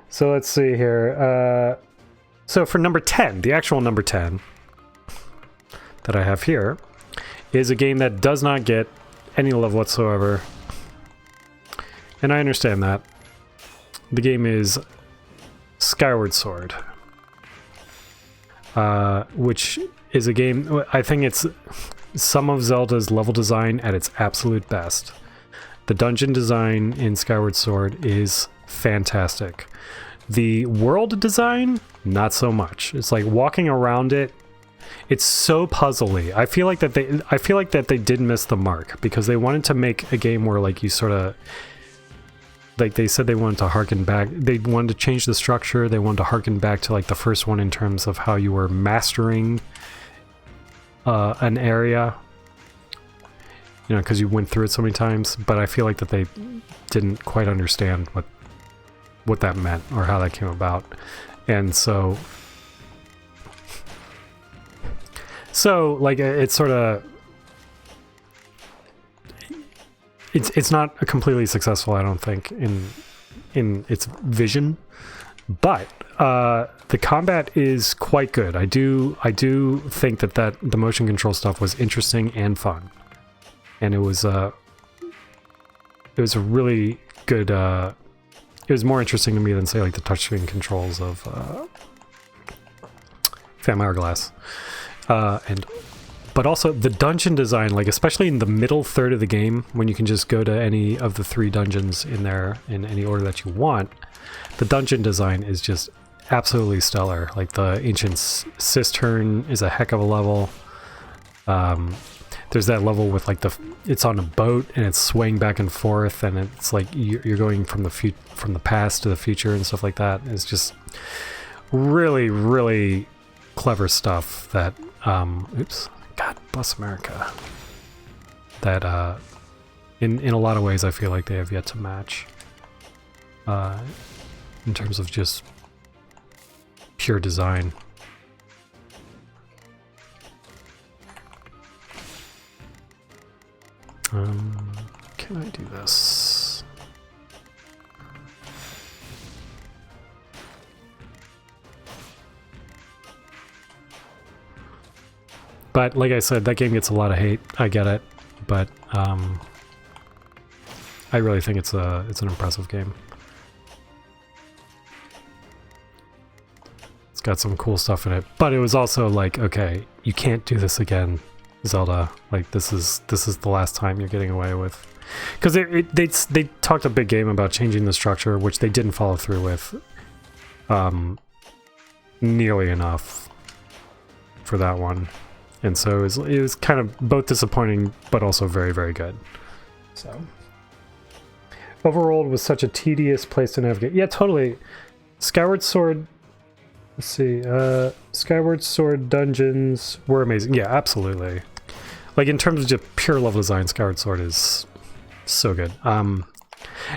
So let's see here. So for number 10, the actual number 10 that I have here is a game that does not get any love whatsoever. And I understand that. The game is Skyward Sword. Which is a game... I think it's some of Zelda's level design at its absolute best. The dungeon design in Skyward Sword is fantastic. The world design, not so much. It's like walking around it. It's so puzzly. I feel like that they did miss the mark, because they wanted to make a game where like you sort of like they said they wanted to harken back. They wanted to change the structure. They wanted to harken back to like the first one in terms of how you were mastering an area. You know, because you went through it so many times. But I feel like that they didn't quite understand what that meant or how that came about, and so like it's sort of it's not completely successful, I don't think, in its vision, but the combat is quite good. I do think that the motion control stuff was interesting and fun, and it was a really good. It was more interesting to me than, say, like the touchscreen controls of Phantom Hourglass. But also the dungeon design, like especially in the middle third of the game, when you can just go to any of the 3 dungeons in there in any order that you want, the dungeon design is just absolutely stellar. Like the Ancient Cistern is a heck of a level. There's that level with like it's on a boat and it's swaying back and forth, and it's like you're going from the past to the future and stuff like that. It's just really, really clever stuff that oops, God bless America. That in a lot of ways I feel like they have yet to match in terms of just pure design. Can I do this? But like I said, that game gets a lot of hate. I get it, but I really think it's an impressive game. got some cool stuff in it. But it was also like, okay, you can't do this again, Zelda. Like this is the last time you're getting away with, because they talked a big game about changing the structure, which they didn't follow through with nearly enough for that one, and so it was kind of both disappointing but also very, very good. So Overworld was such a tedious place to navigate. Yeah, totally. Skyward Sword, let's see, Skyward Sword dungeons were amazing. Yeah, absolutely. Like in terms of just pure level design, Skyward Sword is so good. And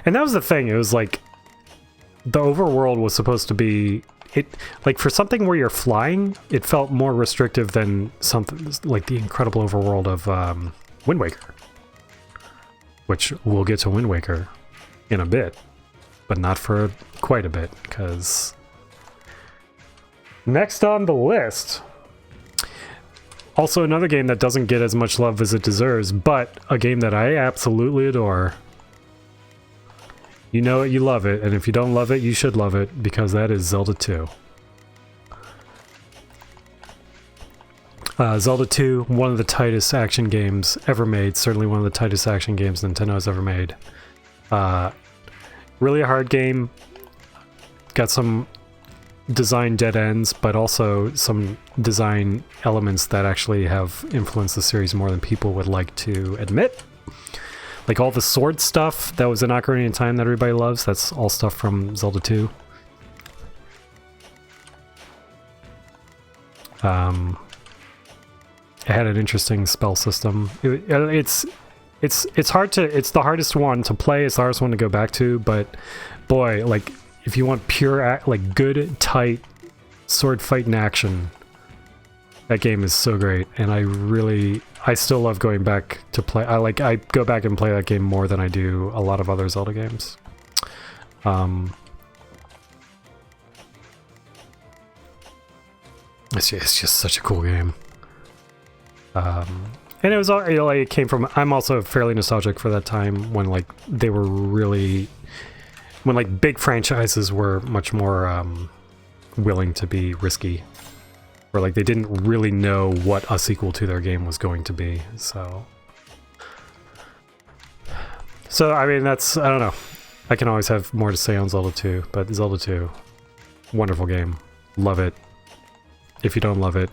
that was the thing, it was like the overworld was supposed to be, like for something where you're flying, it felt more restrictive than something like the incredible overworld of Wind Waker, which we'll get to Wind Waker in a bit, but not for quite a bit, because next on the list, also another game that doesn't get as much love as it deserves, but a game that I absolutely adore. You know it, you love it, and if you don't love it, you should love it, because that is Zelda 2. Zelda 2, one of the tightest action games ever made, certainly one of the tightest action games Nintendo has ever made. Really a hard game, got some design dead ends, but also some design elements that actually have influenced the series more than people would like to admit. Like all the sword stuff that was in Ocarina of Time that everybody loves, that's all stuff from Zelda 2. It had an interesting spell system. It's hard to, it's the hardest one to play, it's the hardest one to go back to, but boy, like if you want pure, like good, tight sword fighting action, that game is so great, and I still love going back to play. I go back and play that game more than I do a lot of other Zelda games. It's just such a cool game. And it was all, you know, like it came from. I'm also fairly nostalgic for that time when like they were really, when like big franchises were much more willing to be risky, where like they didn't really know what a sequel to their game was going to be. So I mean, that's, I don't know. I can always have more to say on Zelda 2, but Zelda 2, wonderful game, love it. If you don't love it,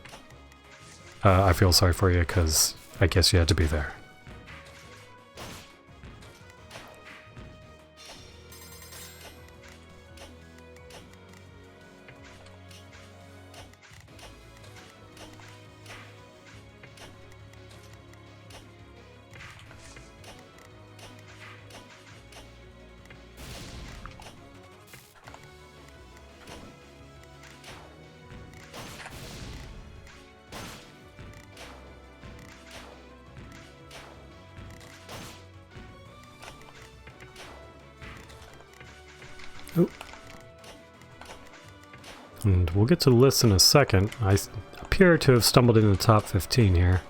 I feel sorry for you, because I guess you had to be there. And we'll get to the list in a second. I appear to have stumbled into the top 15 here.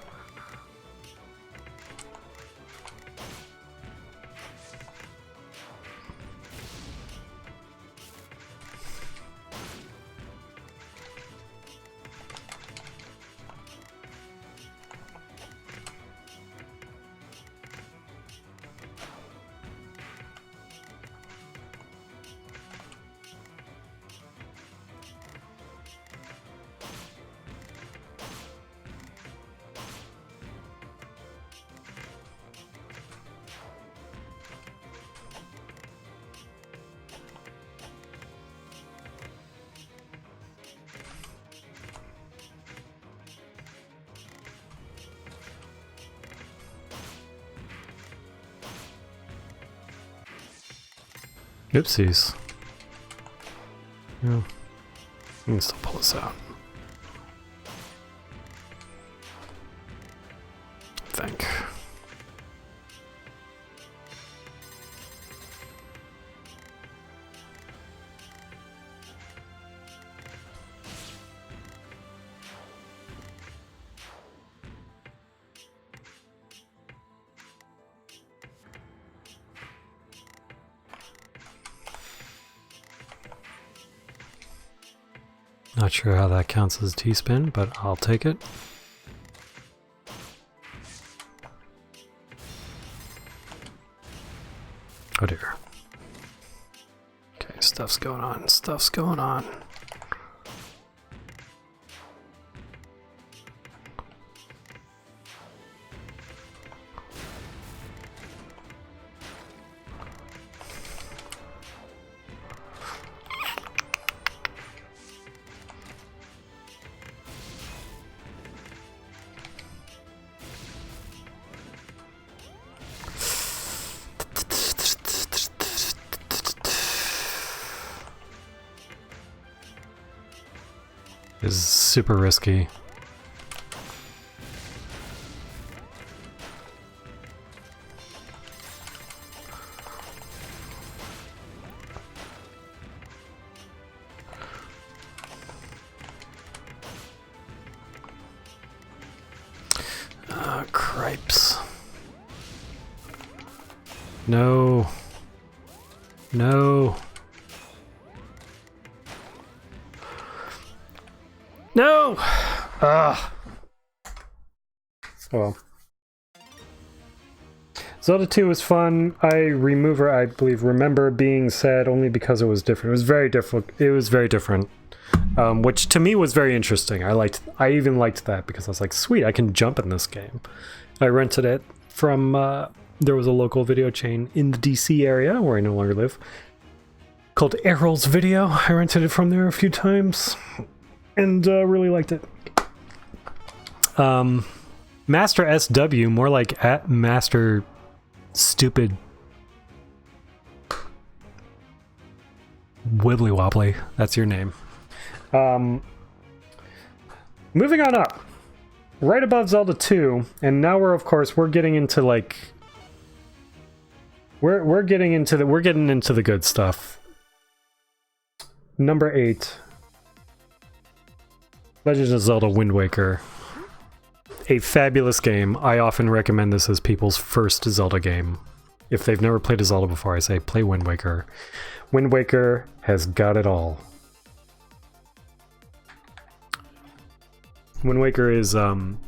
Oopsies. Yeah. You can still pull this out. I think. Not sure how that counts as T-spin, but I'll take it. Oh dear. Okay, stuff's going on, stuff's going on. Is super risky. Cripes. No. No. No! Ah. Well. Zelda 2 was fun. I believe, remember being sad only because it was different. It was very different. It was very different. Which to me was very interesting. I even liked that because I was like, sweet, I can jump in this game. I rented it from, there was a local video chain in the DC area where I no longer live called Errol's Video. I rented it from there a few times. And really liked it. Master SW, more like at Master Stupid Wibbly Wobbly. That's your name. Moving on up. Right above Zelda 2, and now we're getting into like we're getting into the good stuff. Number 8. Legend of Zelda Wind Waker. A fabulous game. I often recommend this as people's first Zelda game. If they've never played a Zelda before, I say play Wind Waker. Wind Waker has got it all. Wind Waker is Wind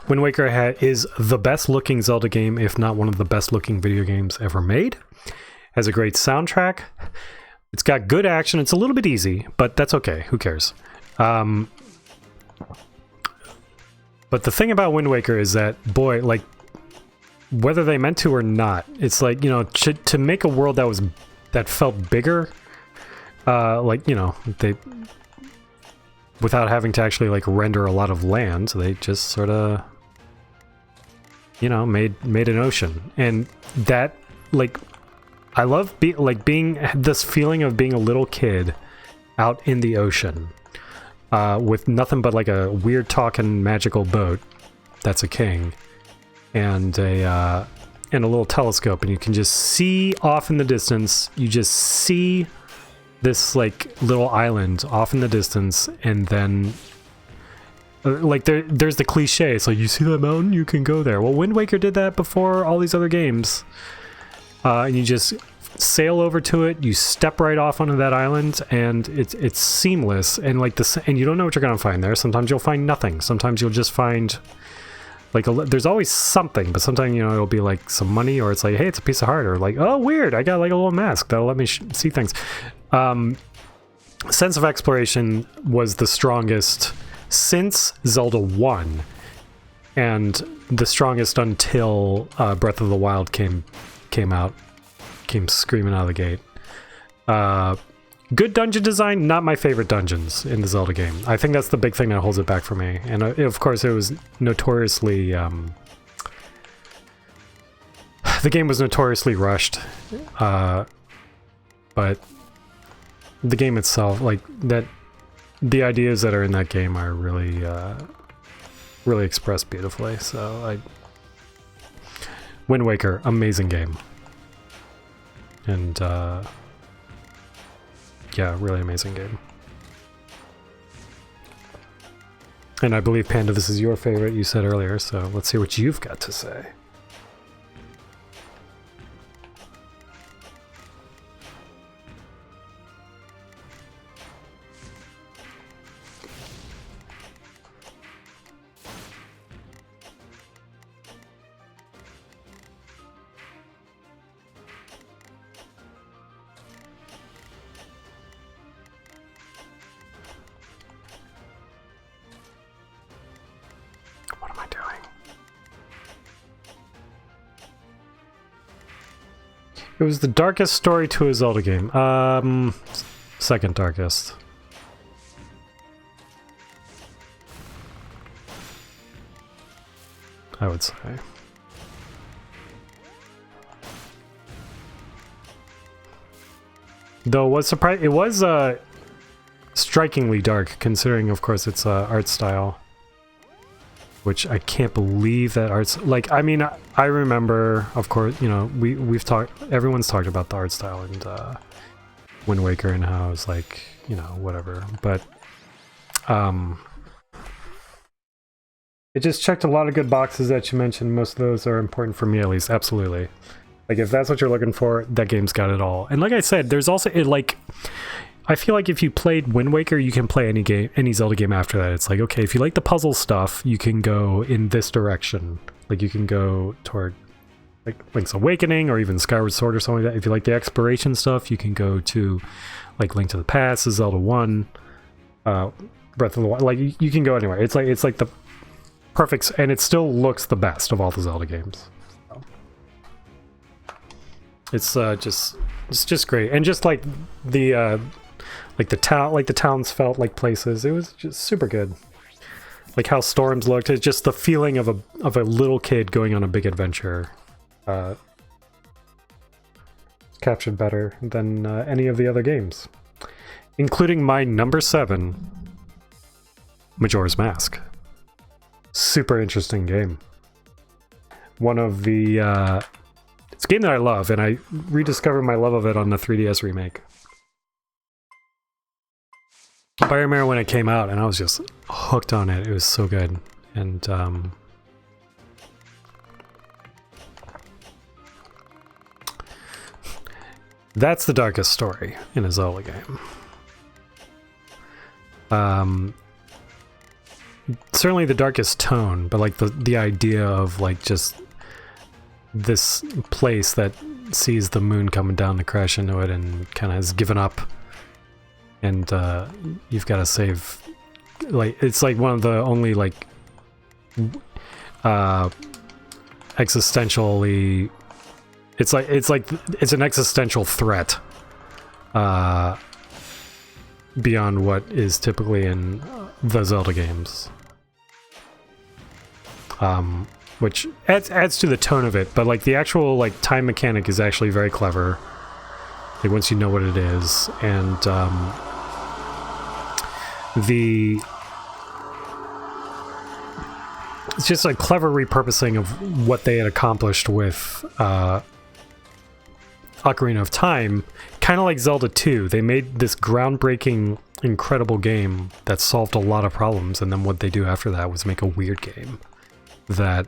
Waker is the best looking Zelda game, if not one of the best looking video games ever made. Has a great soundtrack. It's got good action. It's a little bit easy, but that's okay. Who cares? But the thing about Wind Waker is that, boy, like, whether they meant to or not, it's like, you know, to make a world that felt bigger, like, you know, they, without having to actually like render a lot of land, they just sort of, you know, made an ocean. And that, like, I love being this feeling of being a little kid out in the ocean with nothing but like a weird talking magical boat that's a king and a little telescope, and you can just see off in the distance. You just see this like little island off in the distance, and then like there's the cliche. So you see that mountain, you can go there. Well, Wind Waker did that before all these other games. And you just sail over to it, you step right off onto that island, and it's seamless, and like and you don't know what you're gonna find there. Sometimes you'll find nothing. Sometimes you'll just find like there's always something, but sometimes, you know, it'll be like some money, or it's like, hey, it's a piece of heart, or like, oh, weird, I got like a little mask that'll let me see things. Sense of exploration was the strongest since Zelda 1, and the strongest until Breath of the Wild came screaming out of the gate. Good dungeon design, not my favorite dungeons in the Zelda game. I think that's the big thing that holds it back for me. And of course, it was notoriously the game was notoriously rushed, but the game itself, like that, the ideas that are in that game are really really expressed beautifully. So Wind Waker, amazing game. And yeah, really amazing game. And I believe, Panda, this is your favorite, you said earlier, so let's see what you've got to say. It was the darkest story to a Zelda game. Second darkest. I would say. Though it was strikingly dark, considering, of course, its art style. Which I can't believe that art's like. I mean, I remember, of course, you know, we've talked. Everyone's talked about the art style and Wind Waker and how it's like, you know, whatever. But it just checked a lot of good boxes that you mentioned. Most of those are important for me, at least. Absolutely. Like, if that's what you're looking for, that game's got it all. And like I said, there's also like. I feel like if you played Wind Waker, you can play any Zelda game after that. It's like, okay, if you like the puzzle stuff, you can go in this direction. Like, you can go toward like Link's Awakening or even Skyward Sword or something like that. If you like the exploration stuff, you can go to like Link to the Past, Zelda 1, Breath of the Wild. Like, you can go anywhere. It's like the perfect, and it still looks the best of all the Zelda games. So. It's just great, and just like the the towns felt like places. It was just super good. Like how storms looked. It's just the feeling of a little kid going on a big adventure. Captured better than any of the other games, including my number 7, Majora's Mask. Super interesting game. One of the it's a game that I love, and I rediscovered my love of it on the 3DS remake. But I remember when it came out, and I was just hooked on it. It was so good. And that's the darkest story in a Zelda game. Certainly the darkest tone, but like the idea of like just this place that sees the moon coming down to crash into it and kind of has given up, and you've got to save. Like, it's like one of the only like existentially. It's an existential threat beyond what is typically in the Zelda games. Which adds to the tone of it, but like the actual like time mechanic is actually very clever. Like once you know what it is, and it's just a clever repurposing of what they had accomplished with Ocarina of Time, kind of like Zelda 2. They made this groundbreaking, incredible game that solved a lot of problems, and then what they do after that was make a weird game that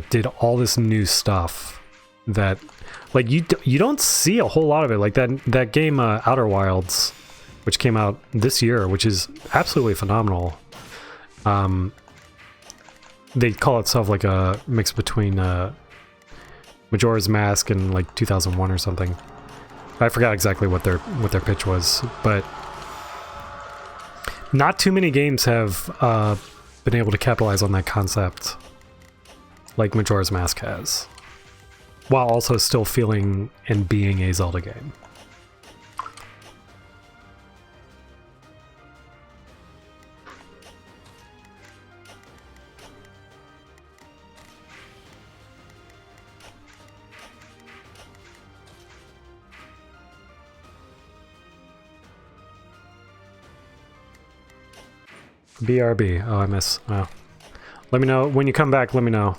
did all this new stuff that, like, you don't see a whole lot of it. Like that game Outer Wilds, which came out this year, which is absolutely phenomenal. They call itself like a mix between Majora's Mask and like 2001 or something. I forgot exactly what their pitch was, but not too many games have been able to capitalize on that concept like Majora's Mask has, while also still feeling and being a Zelda game. BRB. Oh, I miss. Oh. Let me know when you come back. Let me know.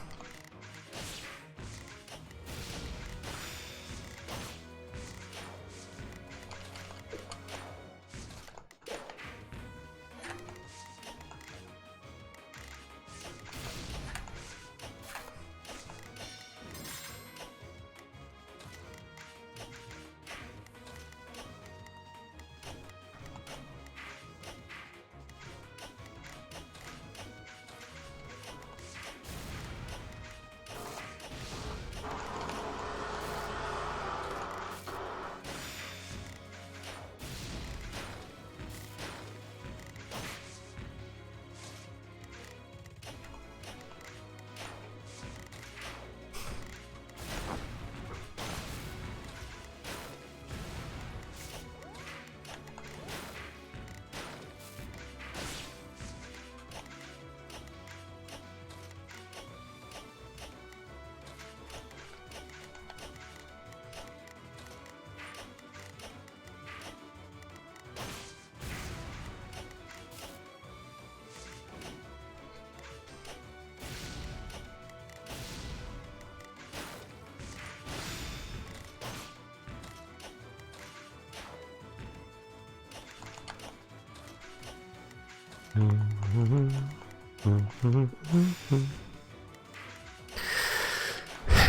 If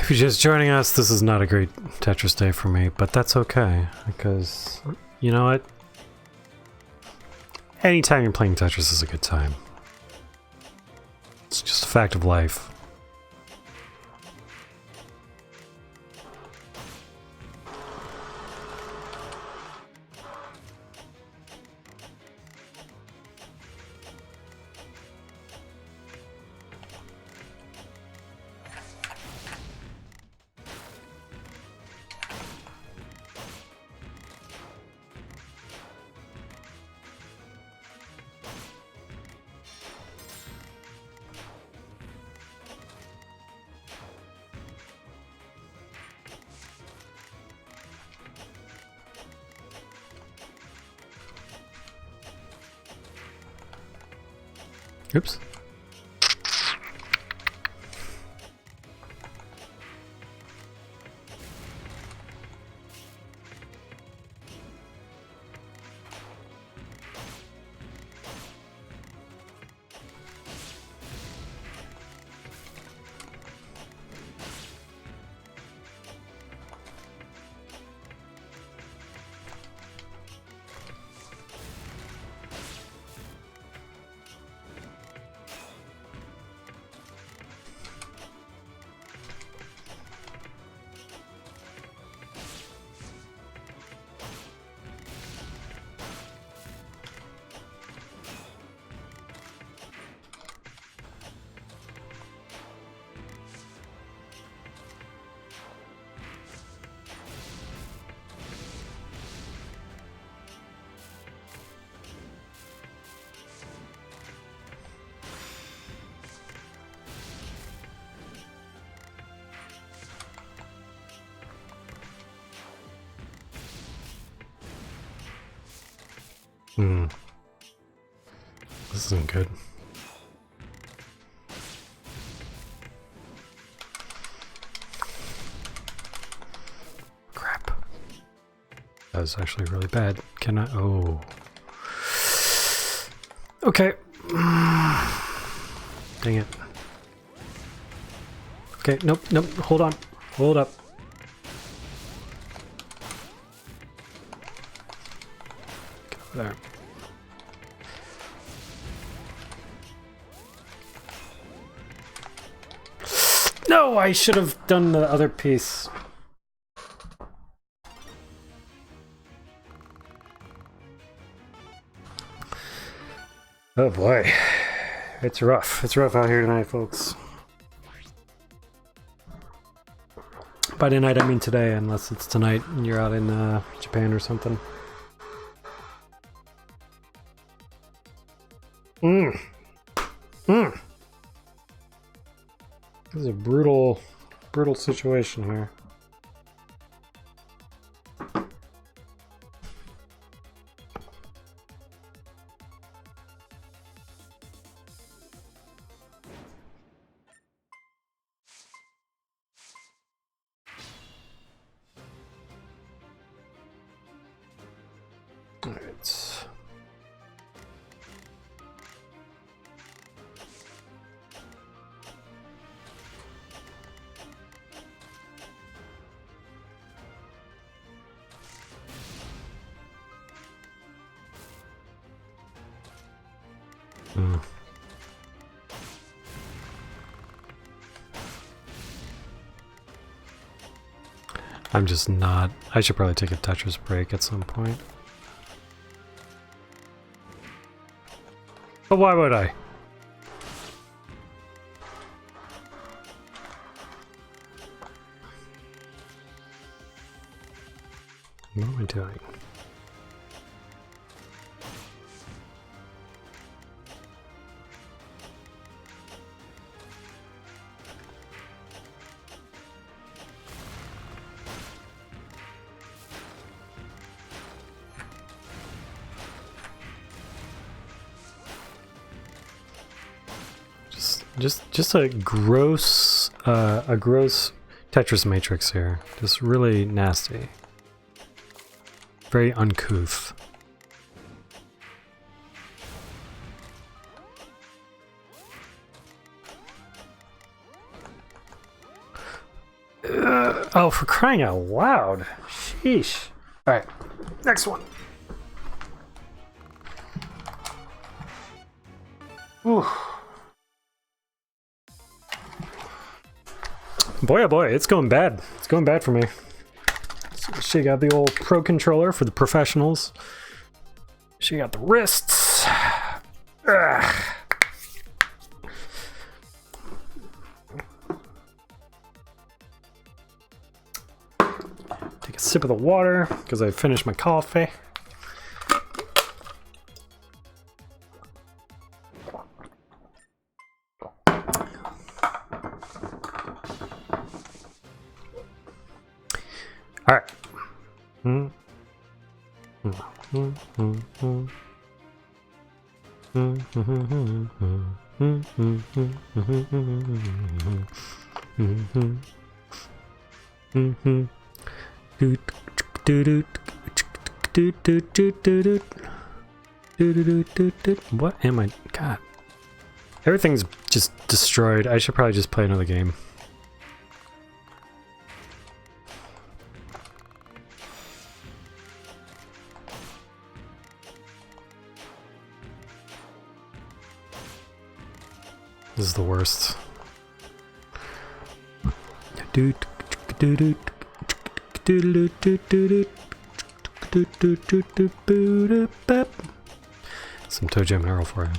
you're just joining us, this is not a great Tetris day for me, but that's okay, because, you know what? Anytime you're playing Tetris is a good time. It's just a fact of life. Oops. This isn't good. Crap. That was actually really bad. Can I? Oh. Okay. Dang it. Okay, nope, nope, hold on. Hold up. Get over there. No, I should have done the other piece. Oh boy. It's rough. It's rough out here tonight, folks. By tonight, I mean today, unless it's tonight and you're out in Japan or something. This is a brutal, brutal situation here. All right. I'm just not. I should probably take a Tetris break at some point. But why would I? What am I doing? Just a gross Tetris matrix here. Just really nasty. Very uncouth. Oh, for crying out loud. Sheesh. Alright, next one. Ooh. Boy, oh boy, it's going bad. It's going bad for me. So she got the old Pro Controller for the professionals. She got the wrists. Ugh. Take a sip of the water because I finished my coffee. All right. What am I? God. Everything's just destroyed. I should probably just play another game. This is the worst. Some Toe Jam Arrow for you.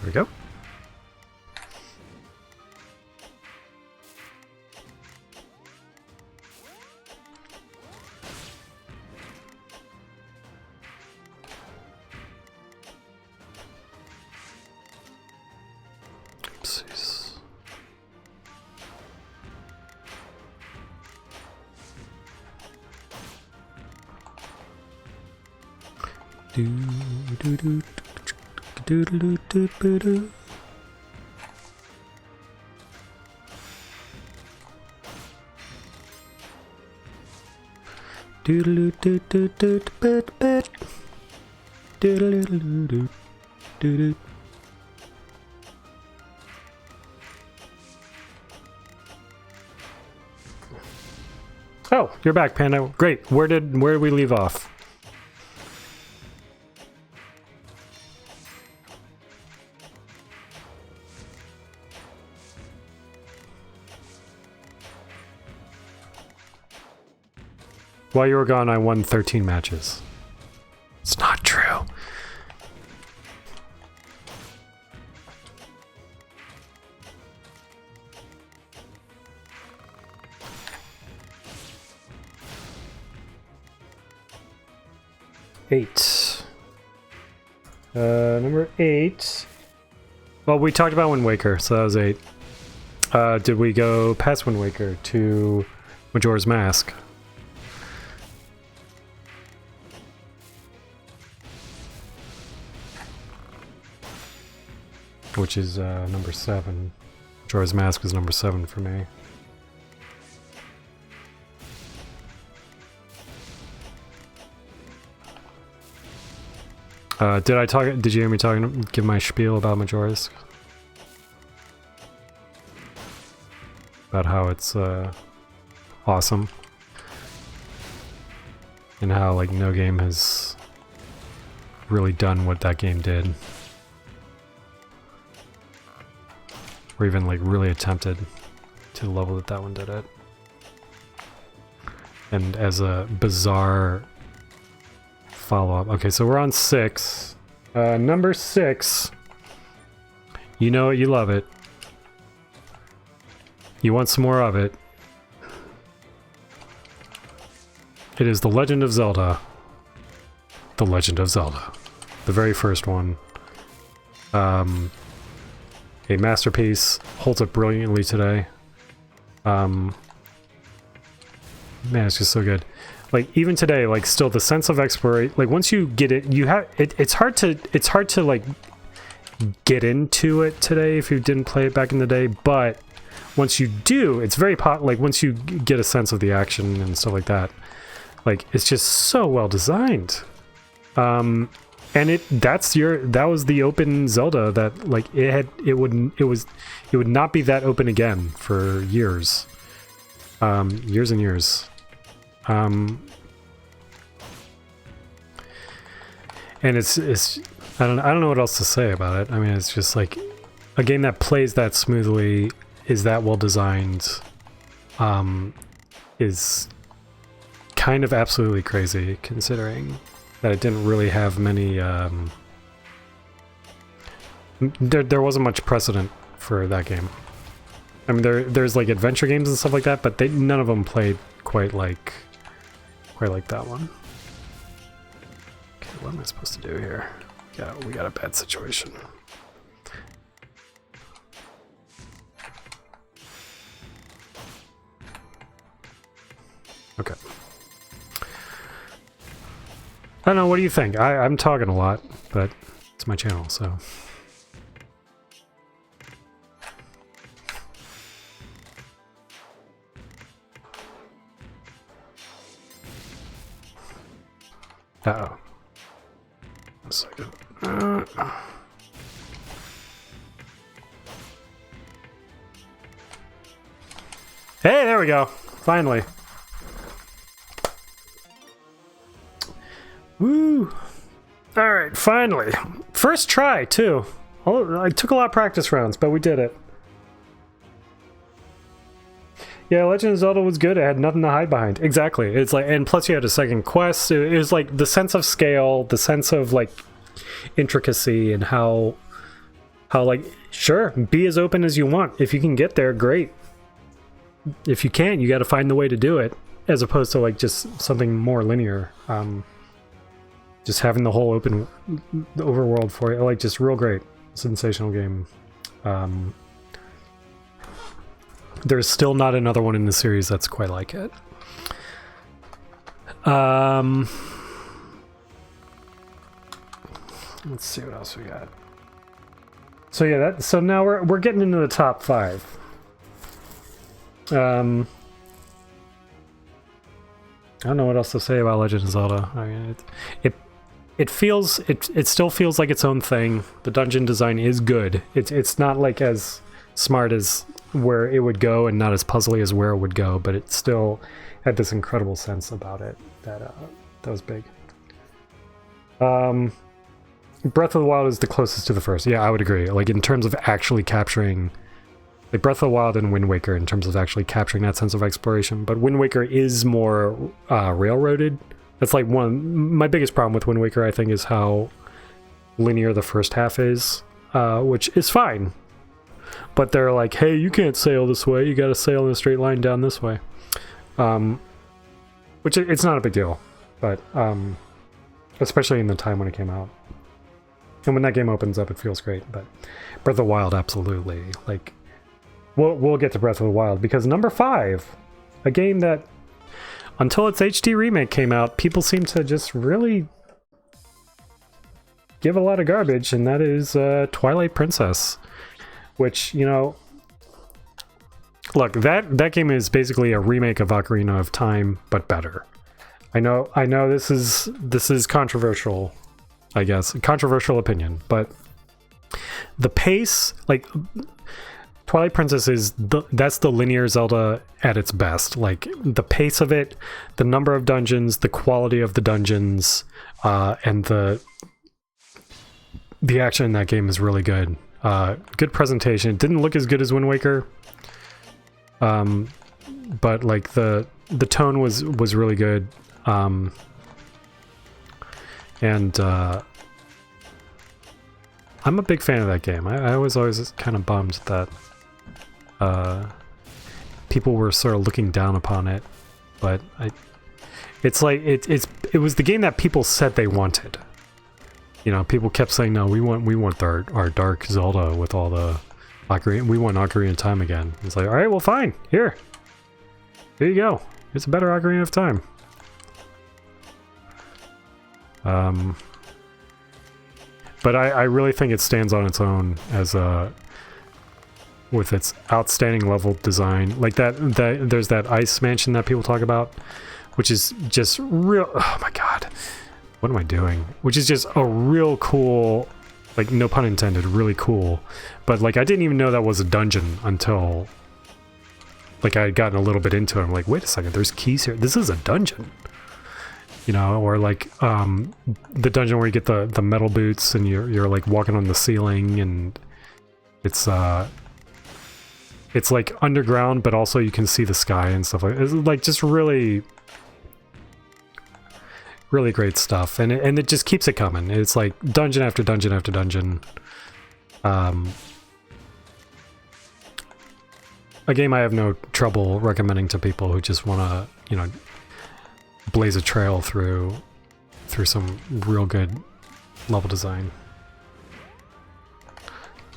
There we go. Oopsies. Do do do. Doodle-doo-doo-doo-doo. Doodle-doo-doo-doo-doo-doo-doo. Doodle-doo-doo-doo-doo-doo. Oh, you're back, Panda. Great. Where did we leave off? While you were gone, I won 13 matches. It's not true. Eight. Number 8. Well, we talked about Wind Waker, so that was 8. Did we go past Wind Waker to Majora's Mask? Which is number 7. Majora's Mask is number 7 for me. Did you hear me give my spiel about Majora's? About how it's awesome. And how like no game has really done what that game did. Or even like really attempted to the level that one did it. And as a bizarre follow-up. Okay, so we're on 6. Number 6. You know it, you love it. You want some more of it. It is The Legend of Zelda. The Legend of Zelda. The very first one. A masterpiece, holds up brilliantly today. man, it's just so good. Like even today, like still the sense of exploration. Like once you get it, you have it. It's hard to like get into it today if you didn't play it back in the day. But once you do, it's very like once you get a sense of the action and stuff like that, like it's just so well designed. And that was the open Zelda that like it would not be that open again for years. Years and years. And it's I don't know what else to say about it. I mean, it's just like a game that plays that smoothly, is that well designed, is kind of absolutely crazy considering that it didn't really have many there wasn't much precedent for that game. I mean, there's like adventure games and stuff like that, but none of them played quite like that one. Okay, what am I supposed to do here? Yeah, we got a bad situation. Okay. I don't know, what do you think? I'm talking a lot, but it's my channel, so... Uh-oh. A second. Hey, there we go. Finally. Woo! Alright, finally. First try, too. I took a lot of practice rounds, but we did it. Yeah, Legend of Zelda was good. It had nothing to hide behind. Exactly. It's like, and plus you had a second quest. It was like the sense of scale, the sense of like intricacy, and how like, sure, be as open as you want. If you can get there, great. If you can't, you got to find the way to do it, as opposed to like just something more linear. Just having the whole open overworld for you, like just real great, sensational game. There's still not another one in the series that's quite like it. Let's see what else we got. So yeah, so now we're getting into the top 5. I don't know what else to say about Legend of Zelda. I mean, it still feels like its own thing. The dungeon design is good. It's not like as smart as where it would go, and not as puzzly as where it would go, but it still had this incredible sense about it that was big. Breath of the Wild is the closest to the first. Yeah, I would agree. Like in terms of actually capturing, like Breath of the Wild and Wind Waker, in terms of actually capturing that sense of exploration. But Wind Waker is more railroaded. That's like my biggest problem with Wind Waker, I think, is how linear the first half is, which is fine. But they're like, hey, you can't sail this way. You got to sail in a straight line down this way. Which it's not a big deal, but especially in the time when it came out. And when that game opens up, it feels great. But Breath of the Wild, absolutely. Like, we'll get to Breath of the Wild, because number 5, a game that until its HD remake came out, people seem to just really give a lot of garbage, and that is Twilight Princess. Which, you know, look, that game is basically a remake of Ocarina of Time, but better. I know this is controversial, I guess, controversial opinion, but the pace, like Twilight Princess that's the linear Zelda at its best. Like the pace of it, the number of dungeons, the quality of the dungeons, and the action in that game is really good. Good presentation. It didn't look as good as Wind Waker, but like the tone was really good, and I'm a big fan of that game. I was always kind of bummed that people were sort of looking down upon it, but it was the game that people said they wanted. You know, people kept saying, no, we want our dark Zelda with all the Ocarina. We want Ocarina of Time again. It's like, all right, well, fine. Here you go. It's a better Ocarina of Time. But I really think it stands on its own as a, with its outstanding level design. Like there's that ice mansion that people talk about, which is just real. Oh my god, what am I doing? Which is just a real cool, like no pun intended, really cool. But like I didn't even know that was a dungeon until like I had gotten a little bit into it. I'm like, wait a second, there's keys here. This is a dungeon. You know, or like the dungeon where you get the metal boots and you're like walking on the ceiling, and it's like underground, but also you can see the sky and stuff like that. It's like just really great stuff, and it just keeps it coming. It's like dungeon after dungeon after dungeon. A game I have no trouble recommending to people who just want to, you know, blaze a trail through some real good level design.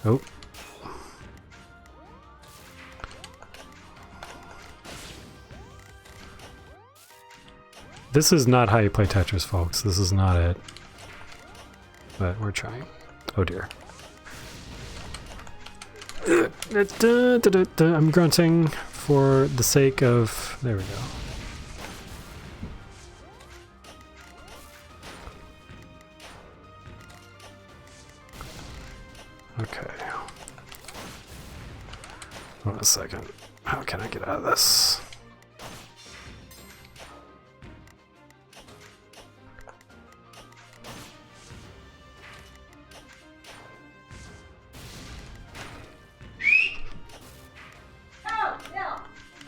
Oh. This is not how you play Tetris, folks. This is not it. But we're trying. Oh dear. I'm grunting for the sake of... There we go. Okay. Hold on a second. How can I get out of this?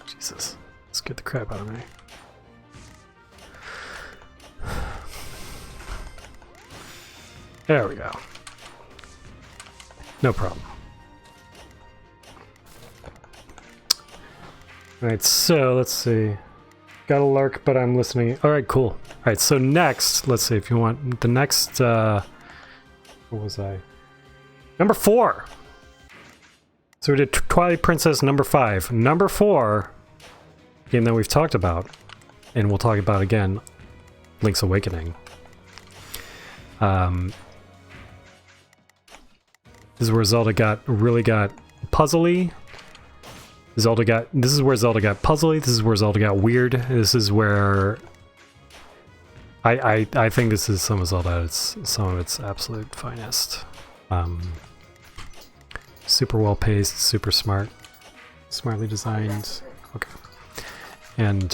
Jesus. Scared the crap out of me. There we go. No problem. Alright, so let's see. Got a lurk, but I'm listening. Alright, cool. Alright, so next, let's see if you want the next, what was I? Number 4! So we did Twilight Princess number 5. Number 4, game that we've talked about, and we'll talk about again, Link's Awakening. This is where Zelda really got puzzly. This is where Zelda got puzzly. This is where Zelda got weird. This is where I think this is some of Zelda at some of its absolute finest. Super well paced, super smart, smartly designed. Okay, and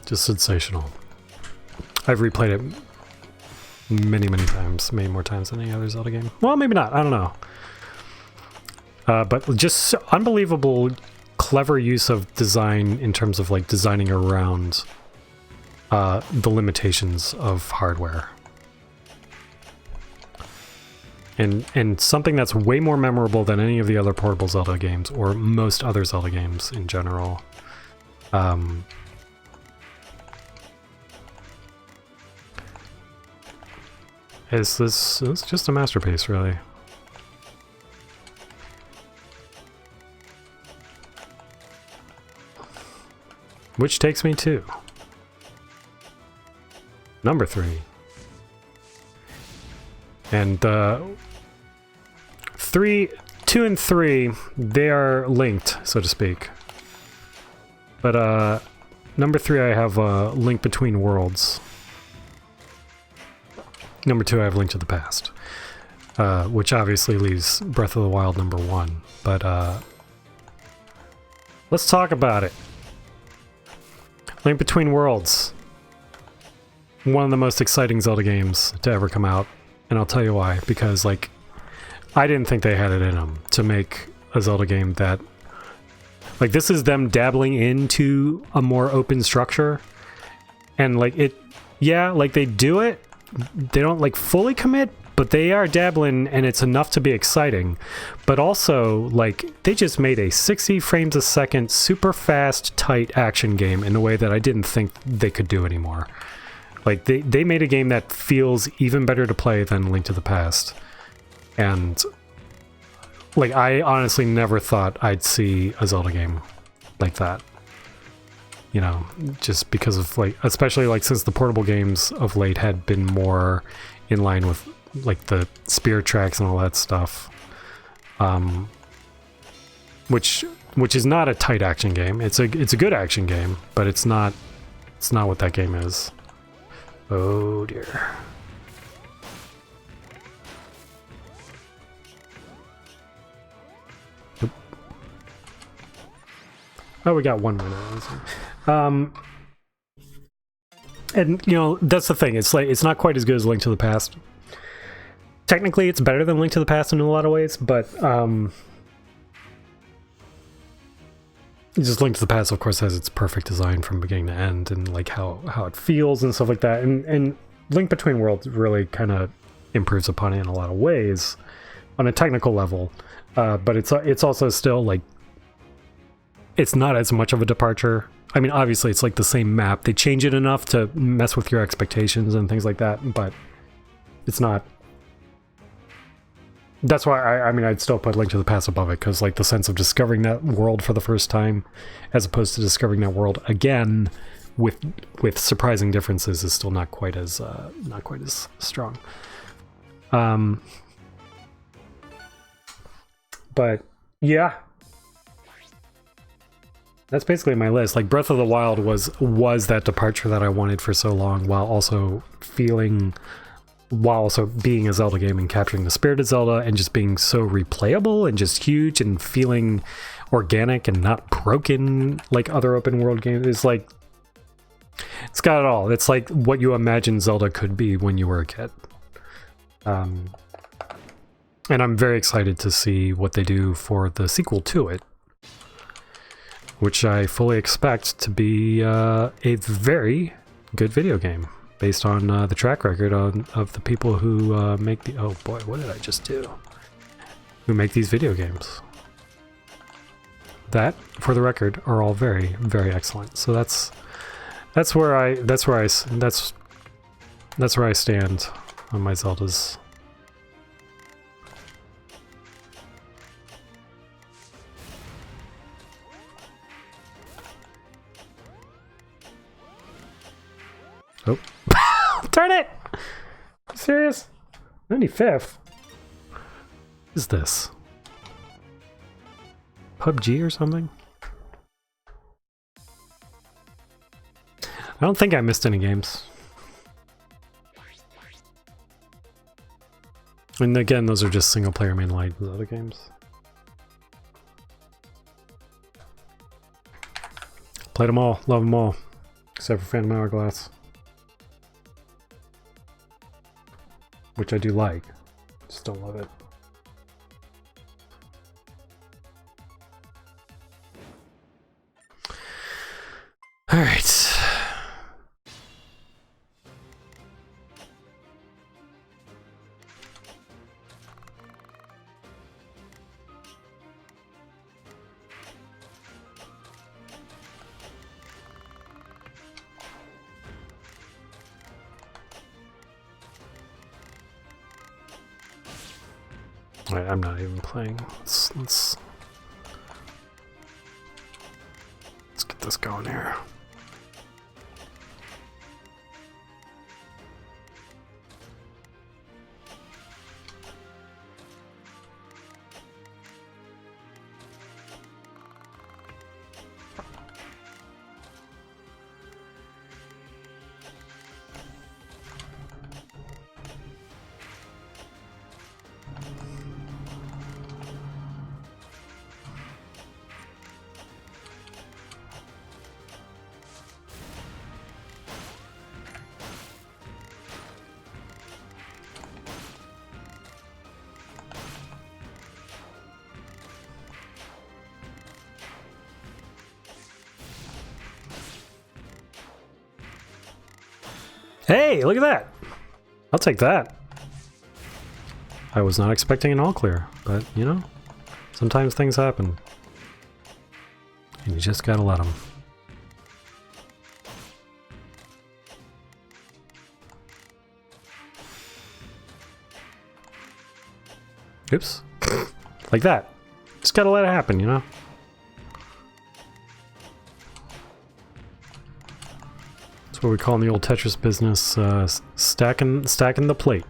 just sensational. I've replayed it many times, many more times than any other Zelda game. Well, maybe not, I don't know. But just unbelievable clever use of design in terms of like designing around the limitations of hardware. And something that's way more memorable than any of the other portable Zelda games, or most other Zelda games in general. It's just a masterpiece, really. Which takes me to number 3. And 2 and 3, they are linked, so to speak. But number 3, I have Link Between Worlds. Number 2, I have Link to the Past, which obviously leaves Breath of the Wild number 1. But let's talk about it. Link Between Worlds, one of the most exciting Zelda games to ever come out, and I'll tell you why. Because like, I didn't think they had it in them to make a Zelda game that, like, this is them dabbling into a more open structure, and like it, yeah, like they do it. They don't like fully commit, but they are dabbling, and it's enough to be exciting. But also, like, they just made a 60 frames a second, super fast, tight action game in a way that I didn't think they could do anymore. Like, they made a game that feels even better to play than Link to the Past. And, like, I honestly never thought I'd see a Zelda game like that. You know, just because of like, especially like since the portable games of late had been more in line with like the spirit tracks and all that stuff, which is not a tight action game. It's a good action game, but it's not what that game is. Oh dear. Nope. Oh, we got one winner. And you know, that's the thing. It's like it's not quite as good as Link to the Past. Technically, it's better than Link to the Past in a lot of ways, but just Link to the Past, of course, has its perfect design from beginning to end, and like how it feels and stuff like that. And Link Between Worlds really kind of improves upon it in a lot of ways on a technical level, but it's also still like it's not as much of a departure. I mean, obviously, it's like the same map. They change it enough to mess with your expectations and things like that, but it's not. That's why I mean, I'd still put Link to the Past above it, because like the sense of discovering that world for the first time, as opposed to discovering that world again with surprising differences, is still not quite as strong. But yeah. That's basically my list. Like Breath of the Wild was that departure that I wanted for so long, while also being a Zelda game and capturing the spirit of Zelda and just being so replayable and just huge and feeling organic and not broken like other open world games. It's like it's got it all. It's like what you imagine Zelda could be when you were a kid. And I'm very excited to see what they do for the sequel to it, which I fully expect to be a very good video game based on the track record of the people who make the... Oh boy, what did I just do? Who make these video games. That, for the record, are all very, very excellent. So that's where I stand on my Zeldas. Oh. Turn it! Are you serious? 95th? What is this? PUBG or something? I don't think I missed any games. And again, those are just single player main light Zelda games. Played them all, love them all. Except for Phantom Hourglass. Which I do like. Just don't love it. Alright. Alright, I'm not even playing. Let's get this going here. Hey, look at that! I'll take that. I was not expecting an all clear, but you know, sometimes things happen. And you just gotta let them. Oops. Like that. Just gotta let it happen, you know? what we call in the old Tetris business, stacking the plate.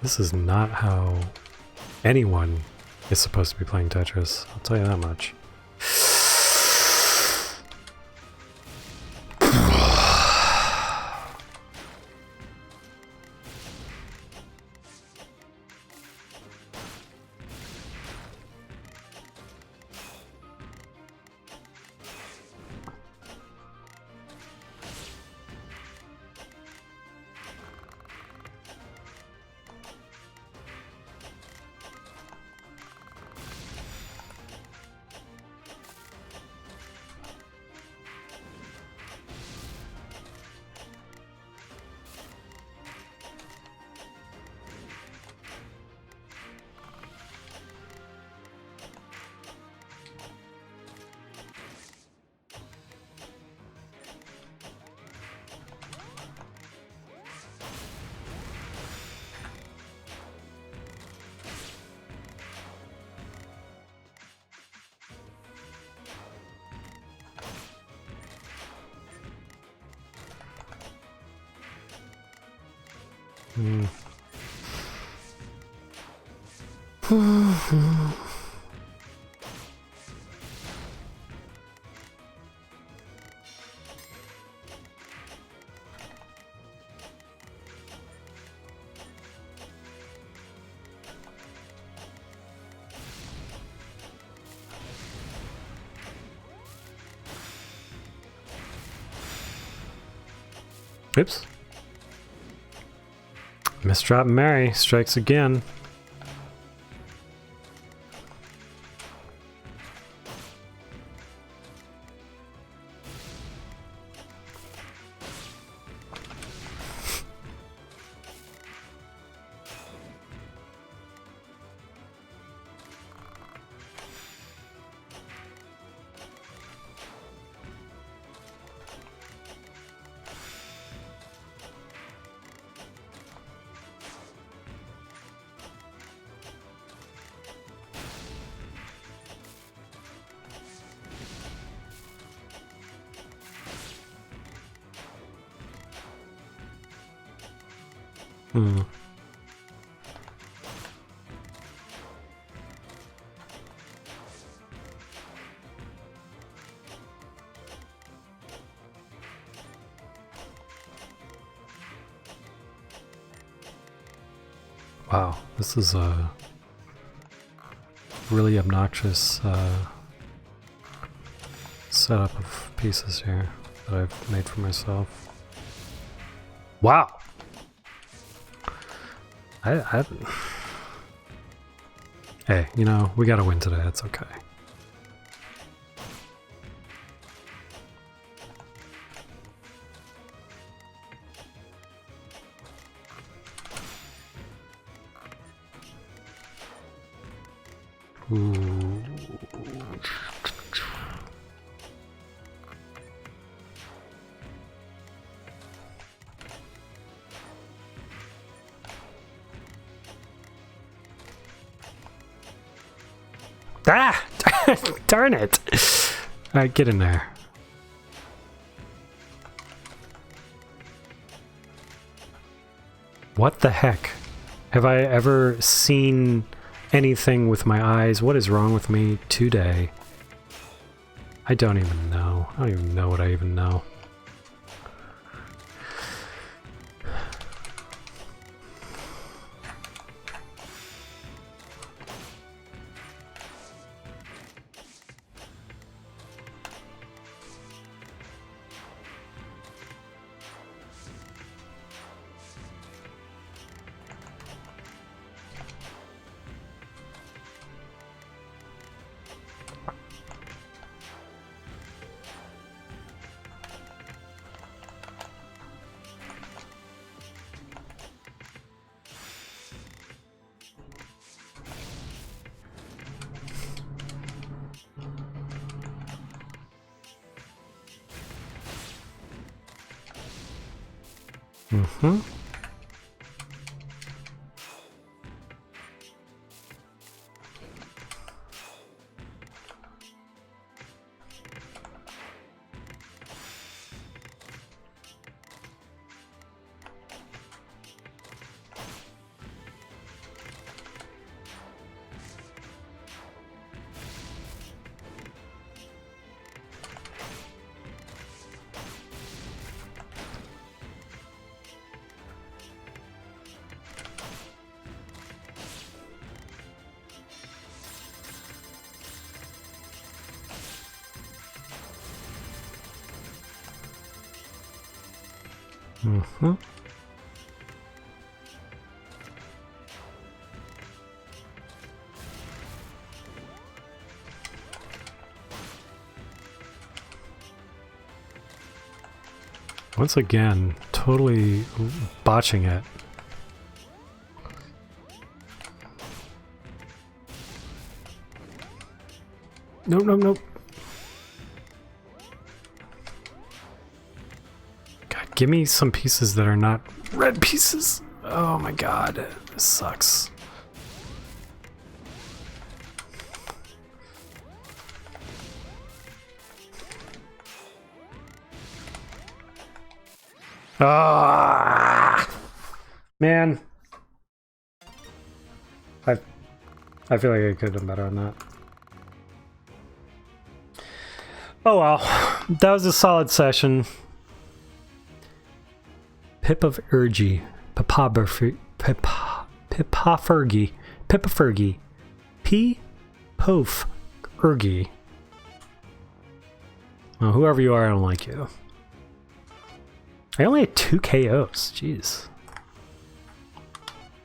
This is not how anyone is supposed to be playing Tetris, I'll tell you that much. Oops. Misdrop Mary strikes again. Wow, this is a really obnoxious setup of pieces here that I've made for myself. Wow! Hey, you know, we gotta win today, it's okay. Ooh. Ah! Darn it! Alright, get in there. What the heck? Have I ever seen anything with my eyes? What is wrong with me today? I don't even know. I don't even know what I even know. Mm-hmm. Mm-hmm. Once again, totally botching it. Nope, nope, nope. God, give me some pieces that are not red pieces. Oh my god, this sucks. Ah, man. I feel like I could have done better on that. Oh well, that was a solid session. Pip of Urgy, Pipafergie, P. Pof Urgy. Well, whoever you are, I don't like you. I only had 2 KOs, jeez.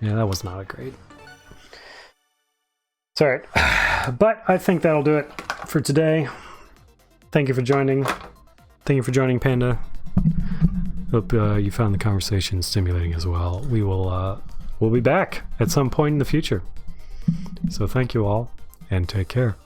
Yeah, that was not a great. It's alright. But I think that'll do it for today. Thank you for joining. Thank you for joining, Panda. Hope you found the conversation stimulating as well. We'll be back at some point in the future. So thank you all, and take care.